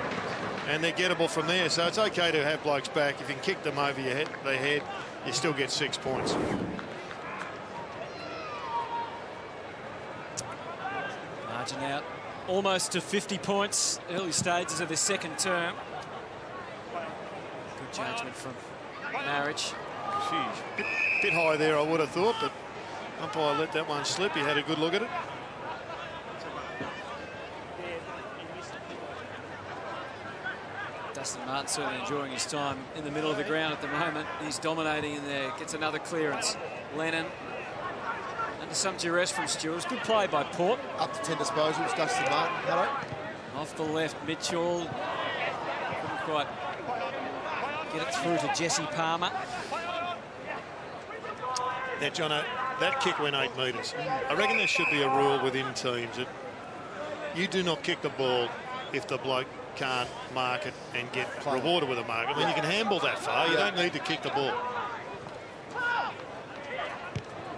And they're gettable from there. So it's OK to have blokes back. If you can kick them over their head, you still get 6 points. Margin out almost to 50 points, early stages of the second term. Good judgment from Marriage. Jeez, bit high there, I would have thought, but umpire let that one slip. He had a good look at it. Dustin Martin certainly enjoying his time in the middle of the ground at the moment. He's dominating in there, gets another clearance. Lennon under some duress from Stewards. Good play by Port. Up to 10 disposals, Dustin Martin. Hello. Off the left, Mitchell. Couldn't quite get it through to Jesse Palmer. Now, Jono, that kick went 8 metres. I reckon there should be a rule within teams that you do not kick the ball if the bloke can't mark it and get rewarded with a mark. I mean, you can handball that far. You don't need to kick the ball.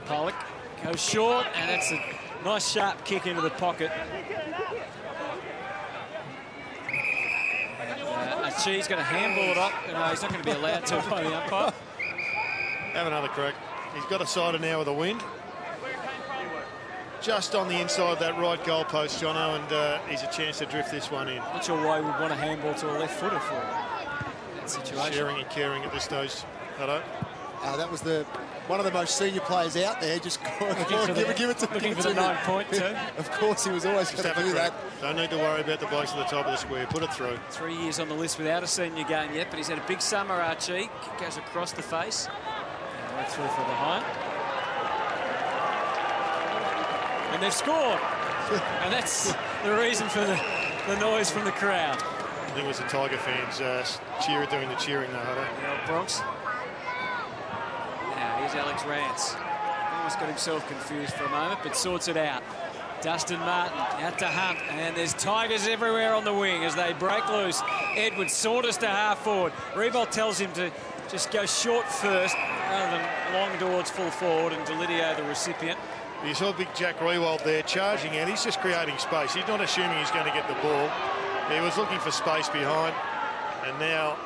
Pollock goes short, and that's a nice sharp kick into the pocket. She's going to handball it up. No, he's not going to be allowed to by the umpire. Have another crack. He's got a sider now with the wind. Just on the inside of that right goalpost, Jono, and he's a chance to drift this one in. Not sure why we'd want to handball to a left footer for that situation. Sharing and caring at this stage. Hello. That was one of the most senior players out there. Just give it to looking for the 9 point too. Of course, he was always going to do that. Don't need to worry about the blokes at the top of the square. Put it through. 3 years on the list without a senior game yet, but he's had a big summer, Archie. Kick goes across the face. And right through from behind. And they've scored. And that's the reason for the noise from the crowd. I think it was the Tiger fans doing the cheering though, The old Bronx. Now here's Alex Rance. Almost got himself confused for a moment, but sorts it out. Dustin Martin out to Hunt, and there's Tigers everywhere on the wing as they break loose. Edwards saunters to half forward. Rebold tells him to just go short first rather than long towards full forward, and Delidio the recipient. You saw big Jack Rewald there charging out. He's just creating space. He's not assuming he's going to get the ball. He was looking for space behind, and now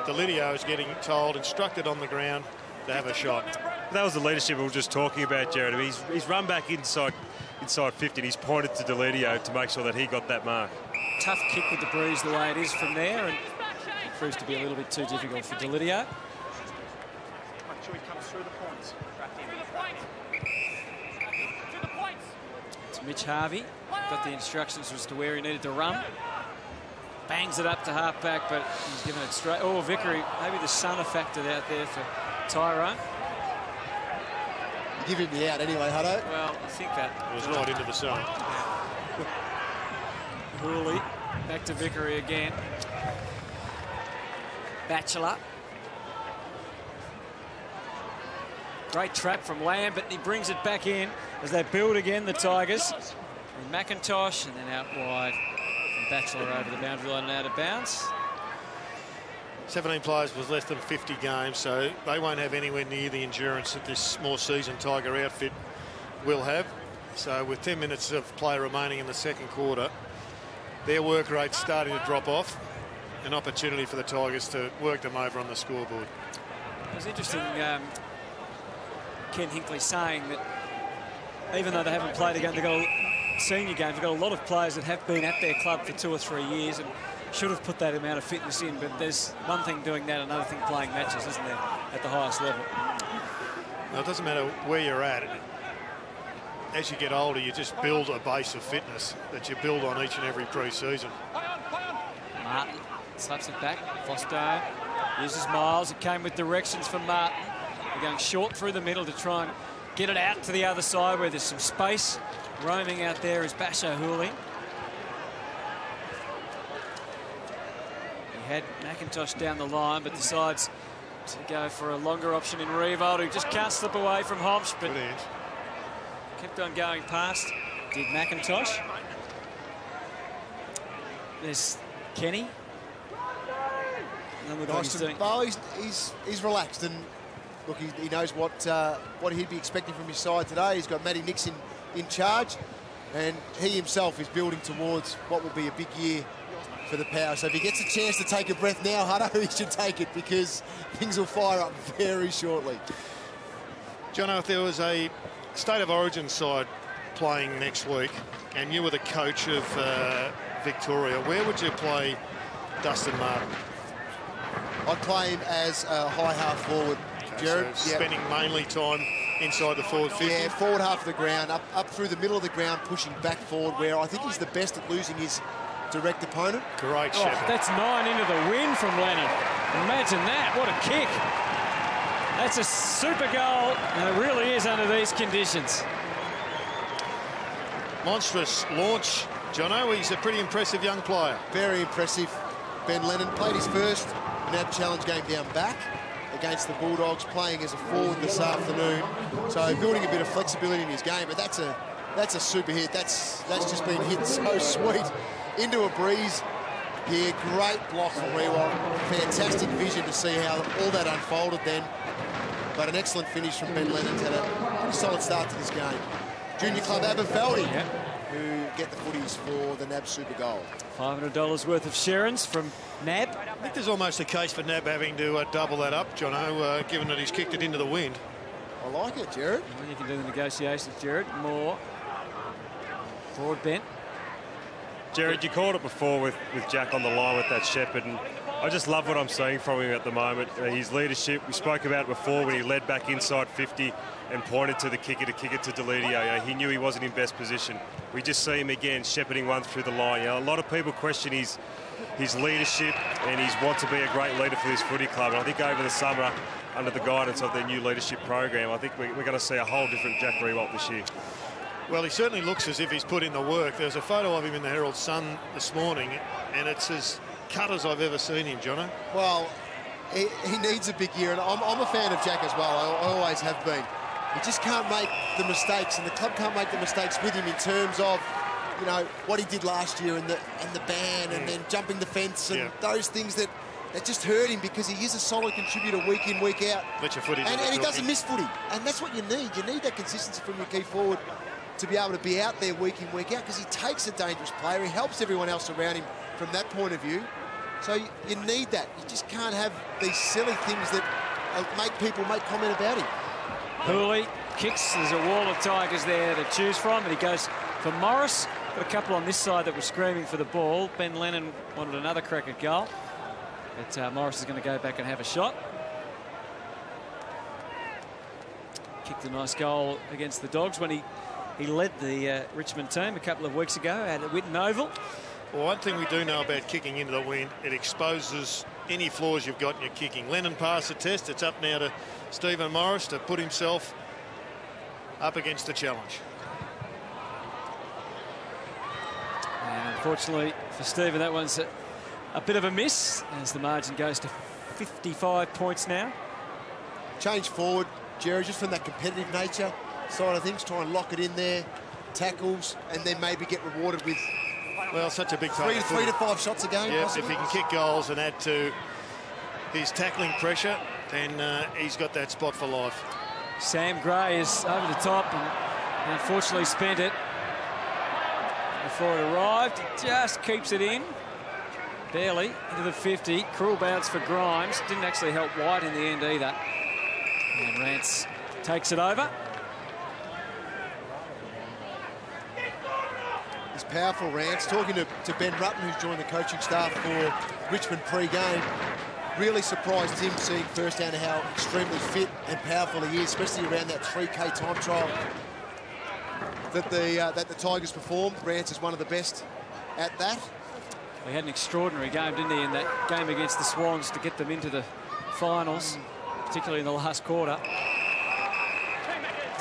Delidio is getting instructed on the ground to have a shot. That was the leadership we were just talking about, Jared. He's run back inside 50 and he's pointed to Delidio to make sure that he got that mark. Tough kick with the breeze the way it is from there, and it proves to be a little bit too difficult for Delidio. It's Mitch Harvey. Got the instructions as to where he needed to run. Bangs it up to half-back, but he's given it straight. Oh, Vickery, maybe the sun effect out there for Tyrone. You give him the out anyway, Hutto. Well, I think that it was right into the sun. Hooley, back to Vickery again. Batchelor. Great trap from Lambert, and he brings it back in as they build again, the Tigers. And McIntosh, and then out wide. And Batchelor over the boundary line and out of bounds. 17 players was less than 50 games, so they won't have anywhere near the endurance that this more seasoned Tiger outfit will have. So with 10 minutes of play remaining in the second quarter, their work rate's starting to drop off. An opportunity for the Tigers to work them over on the scoreboard. It was interesting, Ken Hinckley saying that even though they haven't played again, they've got senior games, they've got a lot of players that have been at their club for 2 or 3 years and should have put that amount of fitness in, but there's one thing doing that, another thing playing matches, isn't there, at the highest level. Now, it doesn't matter where you're at. As you get older, you just build a base of fitness that you build on each and every pre-season. Martin slaps it back. Foster uses Miles. It came with directions from Martin. They're going short through the middle to try and get it out to the other side where there's some space. Roaming out there is Basho Hooley. had McIntosh down the line, but decides to go for a longer option in Revolt, who just can't slip away from Homsch, but kept on going past. Did McIntosh. There's Kenny. He's relaxed, and look, he knows what he'd be expecting from his side today. He's got Matty Nixon in charge, and he himself is building towards what will be a big year for the Power. So if he gets a chance to take a breath now, Hutto, he should take it, because things will fire up very shortly. Jono, if there was a State of Origin side playing next week and you were the coach of Victoria, where would you play Dustin Martin? I'd play him as a high half forward, Jared. So spending mainly time inside the forward 50? Yeah, forward half of the ground, up through the middle of the ground, pushing back forward, where I think he's the best at losing his direct opponent. Great shepherd. That's 9 into the win from Lennon. Imagine that, what a kick. That's a super goal, and it really is under these conditions. Monstrous launch, Jono. He's a pretty impressive young player. Very impressive. Ben Lennon played his first NAB challenge game down back against the Bulldogs, playing as a forward this afternoon. So building a bit of flexibility in his game, but that's a super hit. That's just been hit so sweet into a breeze here. Great block from Rewalt. Fantastic vision to see how all that unfolded then. But an excellent finish from Ben Lennon. Had a pretty solid start to this game. Junior club Aberfeldy, who get the footies for the NAB Super Goal. $500 worth of Sherrins from NAB. I think there's almost a case for NAB having to double that up, Jono, given that he's kicked it into the wind. I like it, Jared. Well, you can do the negotiations, Jared. More. Forward bent. Jared, you called it before with Jack on the line with that shepherd, and I just love what I'm seeing from him at the moment. His leadership, we spoke about it before when he led back inside 50 and pointed to the kicker to kick it to Delidio. He knew he wasn't in best position. We just see him again shepherding one through the line. A lot of people question his leadership, and he's want to be a great leader for this footy club. And I think over the summer, under the guidance of their new leadership program, I think we're going to see a whole different Jack Rewalt this year. Well, he certainly looks as if he's put in the work. There's a photo of him in the Herald Sun this morning, and it's as cut as I've ever seen him, Jono. Well, he needs a big year, and I'm a fan of Jack as well. I always have been. He just can't make the mistakes, and the club can't make the mistakes with him in terms of, you know, what he did last year and the ban and then jumping the fence and those things that just hurt him, because he is a solid contributor week in, week out. Let your footy and he doesn't miss footy, and that's what you need. You need that consistency from your key forward to be able to be out there week in, week out, because he takes a dangerous player. He helps everyone else around him from that point of view. So you need that. You just can't have these silly things that make people make comment about him. Hooley kicks. There's a wall of Tigers there to choose from, and he goes for Morris. Got a couple on this side that were screaming for the ball. Ben Lennon wanted another crack at goal, but Morris is going to go back and have a shot. Kicked a nice goal against the Dogs when he led the Richmond team a couple of weeks ago at Whitten Oval. Well, one thing we do know about kicking into the wind, it exposes any flaws you've got in your kicking. Lennon passed the test. It's up now to Stephen Morris to put himself up against the challenge. And unfortunately for Stephen, that one's a bit of a miss, as the margin goes to 55 points now. Change forward, Jerry, just from that competitive nature side of things, try and lock it in there, tackles, and then maybe get rewarded with, well, such a big part of 3 to 5 shots a game. Yeah, if he can kick goals and add to his tackling pressure, then he's got that spot for life. Sam Gray is over the top and unfortunately spent it before it arrived. He just keeps it in, barely, into the 50. Cruel bounce for Grimes. Didn't actually help White in the end either. And Rance takes it over. He's powerful, Rance. Talking to Ben Rutten, who's joined the coaching staff for Richmond pre-game. Really surprised him seeing firsthand how extremely fit and powerful he is, especially around that 3K time trial that the Tigers performed. Rance is one of the best at that. He had an extraordinary game, didn't he, in that game against the Swans to get them into the finals, particularly in the last quarter.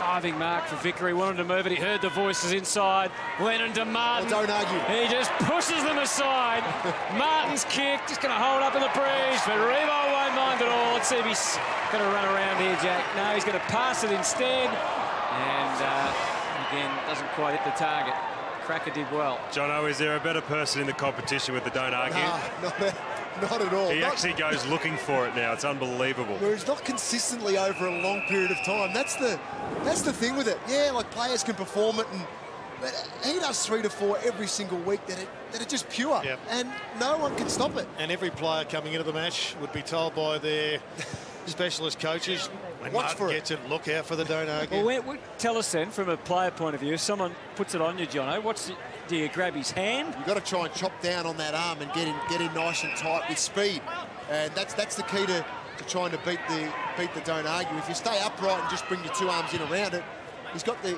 Diving mark for Vickery, wanted to move it. He heard the voices inside. Lennon to Martin. Well, don't argue. He just pushes them aside. Martin's kick, just going to hold up in the breeze, but Revo won't mind at all. Let's see if he's going to run around here, Jack. No, he's going to pass it instead. And again, doesn't quite hit the target. Cracker did well. Jono, is there a better person in the competition with the don't argue? Not at all. He actually goes looking for it now. It's unbelievable. Where he's not consistently over a long period of time. That's the thing with it. Yeah, like players can perform it, but he does 3 to 4 every single week that are just pure. Yep. And no one can stop it. And every player coming into the match would be told by their specialist coaches, when watch Martin for it. gets it, look out for the don't argue. Well, tell us then, from a player point of view, if someone puts it on you, Jono, do you grab his hand? You've got to try and chop down on that arm and get in nice and tight with speed. And that's the key to trying to beat the don't argue. If you stay upright and just bring your 2 arms in around it, he's got the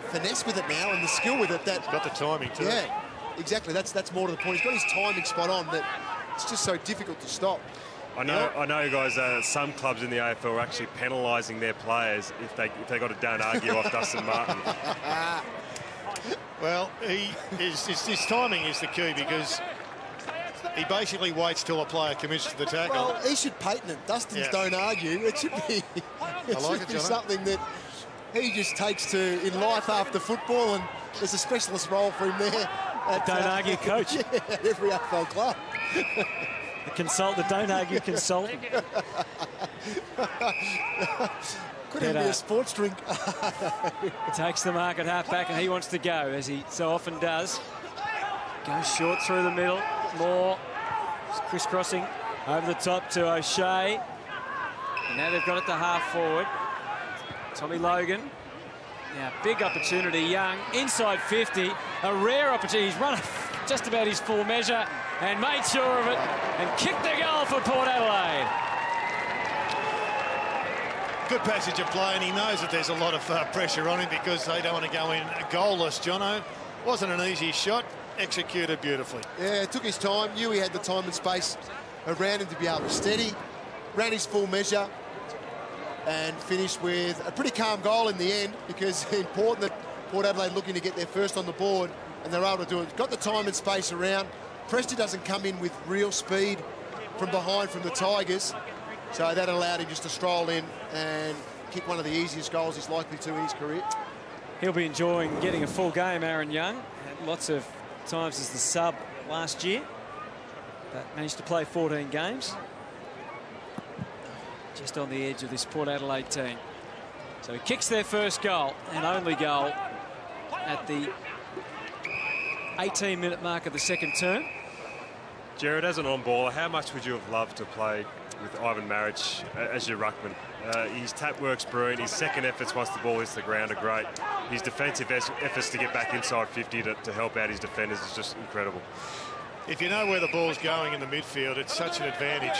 finesse with it now and the skill with it. That Got the timing too. Yeah, exactly. That's more to the point. He's got his timing spot on that it's just so difficult to stop. I know, guys. Some clubs in the AFL are actually penalising their players if they got a don't argue off Dustin Martin. Well, his timing is the key, because he basically waits till a player commits to the tackle. Well, he should patent it. Dustin's don't argue. It should be, something that he just takes to in life after football, and there's a specialist role for him there. Don't argue coach. Yeah, at every AFL club. The don't argue consultant. Could even be a sports drink. Takes the mark at half-back, and he wants to go, as he so often does. Goes short through the middle. Moore crisscrossing over the top to O'Shea. And now they've got it to half-forward. Tommy Logan. Now, big opportunity. Young, inside 50. A rare opportunity. He's run just about his full measure and made sure of it and kicked the goal for Port Adelaide. Good passage of play, and he knows that there's a lot of pressure on him because they don't want to go in goalless, Jono. Wasn't an easy shot, executed beautifully. Yeah, it took his time. Knew he had the time and space around him to be able to steady. Ran his full measure and finished with a pretty calm goal in the end, because it's important that Port Adelaide looking to get their first on the board, and they're able to do it. Got the time and space around. Presti doesn't come in with real speed from behind from the Tigers, so that allowed him just to stroll in and kick one of the easiest goals he's likely to in his career. He'll be enjoying getting a full game, Aaron Young. Had lots of times as the sub last year, but managed to play 14 games. Just on the edge of this Port Adelaide team. So he kicks their first goal and only goal at the 18-minute mark of the second term. Jared, as an on-baller, how much would you have loved to play with Ivan Maric as your ruckman? His tap work's brilliant. His second efforts once the ball hits the ground are great. His defensive efforts to get back inside 50 to help out his defenders is just incredible. If you know where the ball's going in the midfield, it's such an advantage.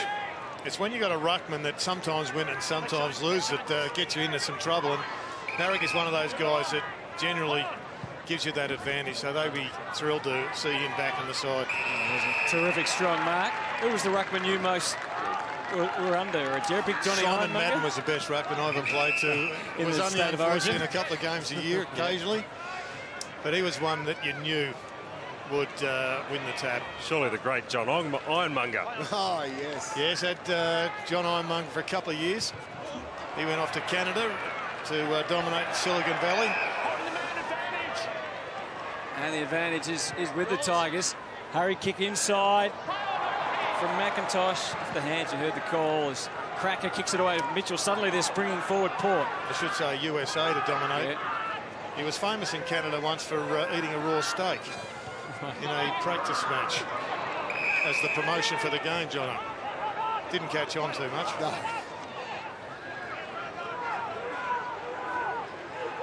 It's when you've got a ruckman that sometimes win and sometimes lose that gets you into some trouble. And Maric is one of those guys that generally gives you that advantage, so they'd be thrilled to see him back on the side. Terrific strong mark. Who was the ruckman you most were under? Jerry Big Johnny Simon Madden was the best ruckman I ever played to. It was only unfortunate in a couple of games a year occasionally, but he was one that you knew would win the tap. Surely the great John Ironmonger. Oh, yes. Yes, had John Ironmonger for a couple of years. He went off to Canada to dominate Silicon Valley. And the advantage is with the Tigers. Hurry kick inside from McIntosh. Off the hands, you heard the call as Cracker kicks it away to Mitchell. Suddenly they're springing forward Port. I should say USA to dominate. Yeah. He was famous in Canada once for eating a raw steak in a practice match as the promotion for the game, Jono. Didn't catch on too much. No.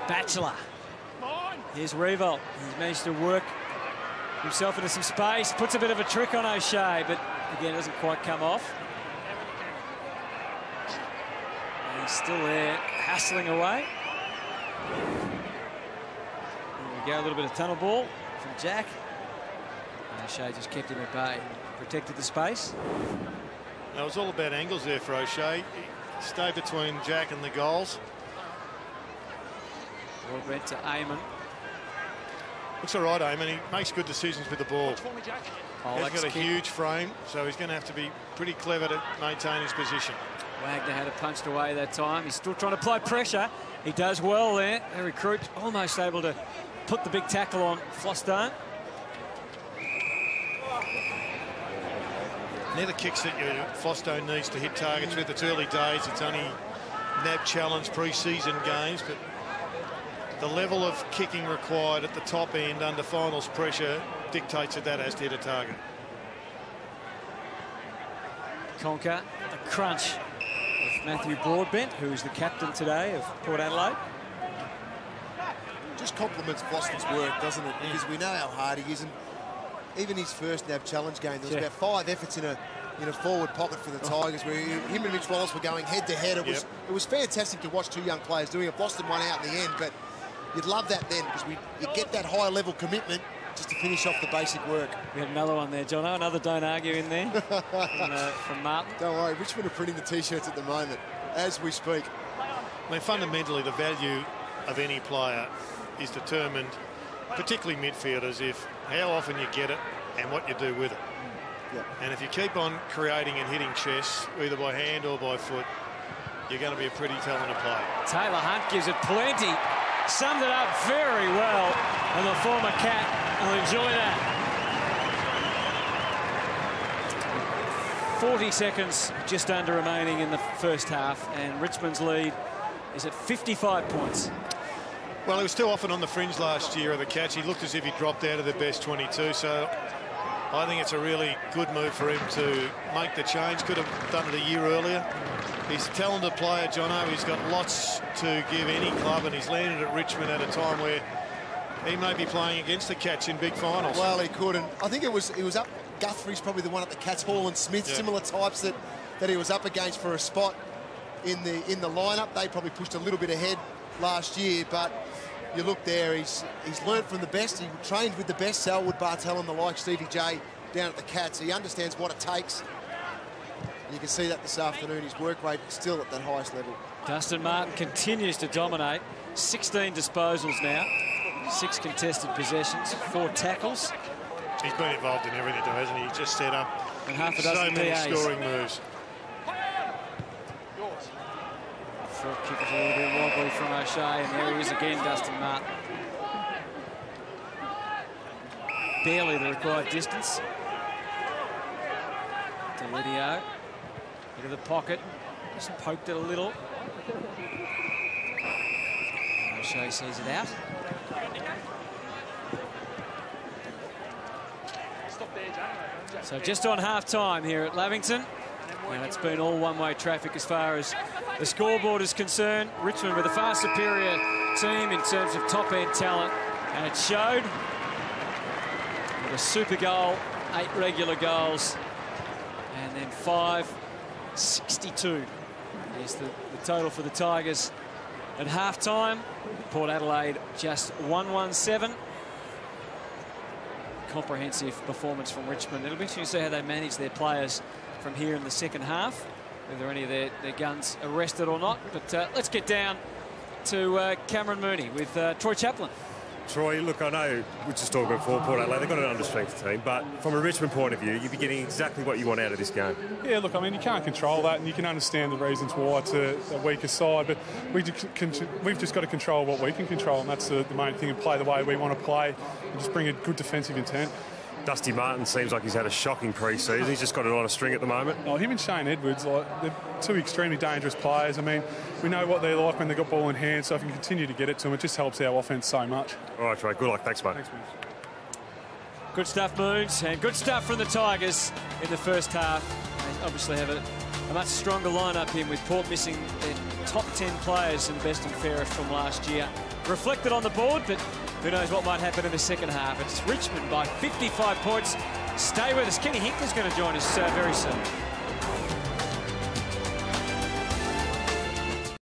Batchelor. Here's Revolt. He's managed to work himself into some space. Puts a bit of a trick on O'Shea, but again, it doesn't quite come off. And he's still there, hassling away. There we go, a little bit of tunnel ball from Jack. And O'Shea just kept him at bay, protected the space. Now, it was all about angles there for O'Shea. He stayed between Jack and the goals. Broadbent to Eamon. Looks all right, Eamon. He makes good decisions with the ball. He's got a huge frame, so he's going to have to be pretty clever to maintain his position. Wagner had it punched away that time. He's still trying to apply pressure. He does well there. The recruit almost able to put the big tackle on Flostone. They're the kicks that Flostone needs to hit targets with. It's early days. It's only NAB Challenge pre-season games, but the level of kicking required at the top end under finals pressure dictates that has to hit a target. Conker, the crunch of Matthew Broadbent, who is the captain today of Port Adelaide. Just compliments Flostone's work, doesn't it? Because we know how hard he is. And even his first NAB Challenge game, there was about 5 efforts in a forward pocket for the Tigers, where him and Mitch Wallace were going head to head. It was fantastic to watch 2 young players doing it. Flostone won out in the end, but you'd love that then, because you get that high level commitment just to finish off the basic work. We had another one there, Jono, another don't argue in there from Martin. Don't worry, Richmond are printing the T-shirts at the moment as we speak. I mean, fundamentally, the value of any player is determined, particularly midfielders, if how often you get it and what you do with it. And if you keep on creating and hitting chests, either by hand or by foot, you're going to be a pretty talented player. Taylor Hunt gives it plenty. Summed it up very well, and the former Cat will enjoy that. 40 seconds just under remaining in the first half, and Richmond's lead is at 55 points. Well, he was too often on the fringe last year of the Cats. He looked as if he dropped out of the best 22, so I think it's a really good move for him to make the change. Could have done it a year earlier. He's a talented player, Jono. He's got lots to give any club, and he's landed at Richmond at a time where he may be playing against the Cats in big finals. Well, he could, and I think it was up. Guthrie's probably the one at the Cats, Hall and Smith, similar types that he was up against for a spot in the lineup. They probably pushed a little bit ahead last year, but you look there, he's learned from the best. He trained with the best, Selwood, Bartel and the like, Stevie J down at the Cats. He understands what it takes. And you can see that this afternoon. His work rate is still at that highest level. Dustin Martin continues to dominate. 16 disposals now, 6 contested possessions, 4 tackles. He's been involved in everything, though, hasn't he? He just set up and half a dozen so many DAs. scoring moves. Short kick is a little bit wobbly from O'Shea, and there he is again, Dustin Martin. Barely the required distance. Delidio, into the pocket, just poked it a little. O'Shea sees it out. So just on half-time here at Lavington. And it's been all one-way traffic as far as the scoreboard is concerned. Richmond with a far superior team in terms of top-end talent. And it showed with a super goal, 8 regular goals, and then 5.62 is the total for the Tigers at half-time. Port Adelaide just 117. Comprehensive performance from Richmond. It'll be interesting to see how they manage their players from here in the second half, whether any of their guns arrested or not. But let's get down to Cameron Mooney with Troy Chaplin. Troy, look, I know we just talked about before, Port Adelaide, they've got an understrength team, but from a Richmond point of view, you'll be getting exactly what you want out of this game. Yeah, look, I mean, you can't control that, and you can understand the reasons why it's a weaker side, but we've just got to control what we can control, and that's the main thing, and play the way we want to play, and just bring a good defensive intent. Dusty Martin seems like he's had a shocking pre-season. He's just got it on a string at the moment. Oh, him and Shane Edwards, they're 2 extremely dangerous players. I mean, we know what they're like when they've got ball in hand, so if we can continue to get it to them, it just helps our offence so much. All right, Troy, good luck. Thanks, mate. Thanks, Moons. Good stuff, Moons, and good stuff from the Tigers in the first half. They obviously have a much stronger lineup in, with Port missing their top 10 players and best and fairest from last year. Reflected on the board, but who knows what might happen in the second half. It's Richmond by 55 points. Stay with us. Kenny Hinkler's going to join us very soon.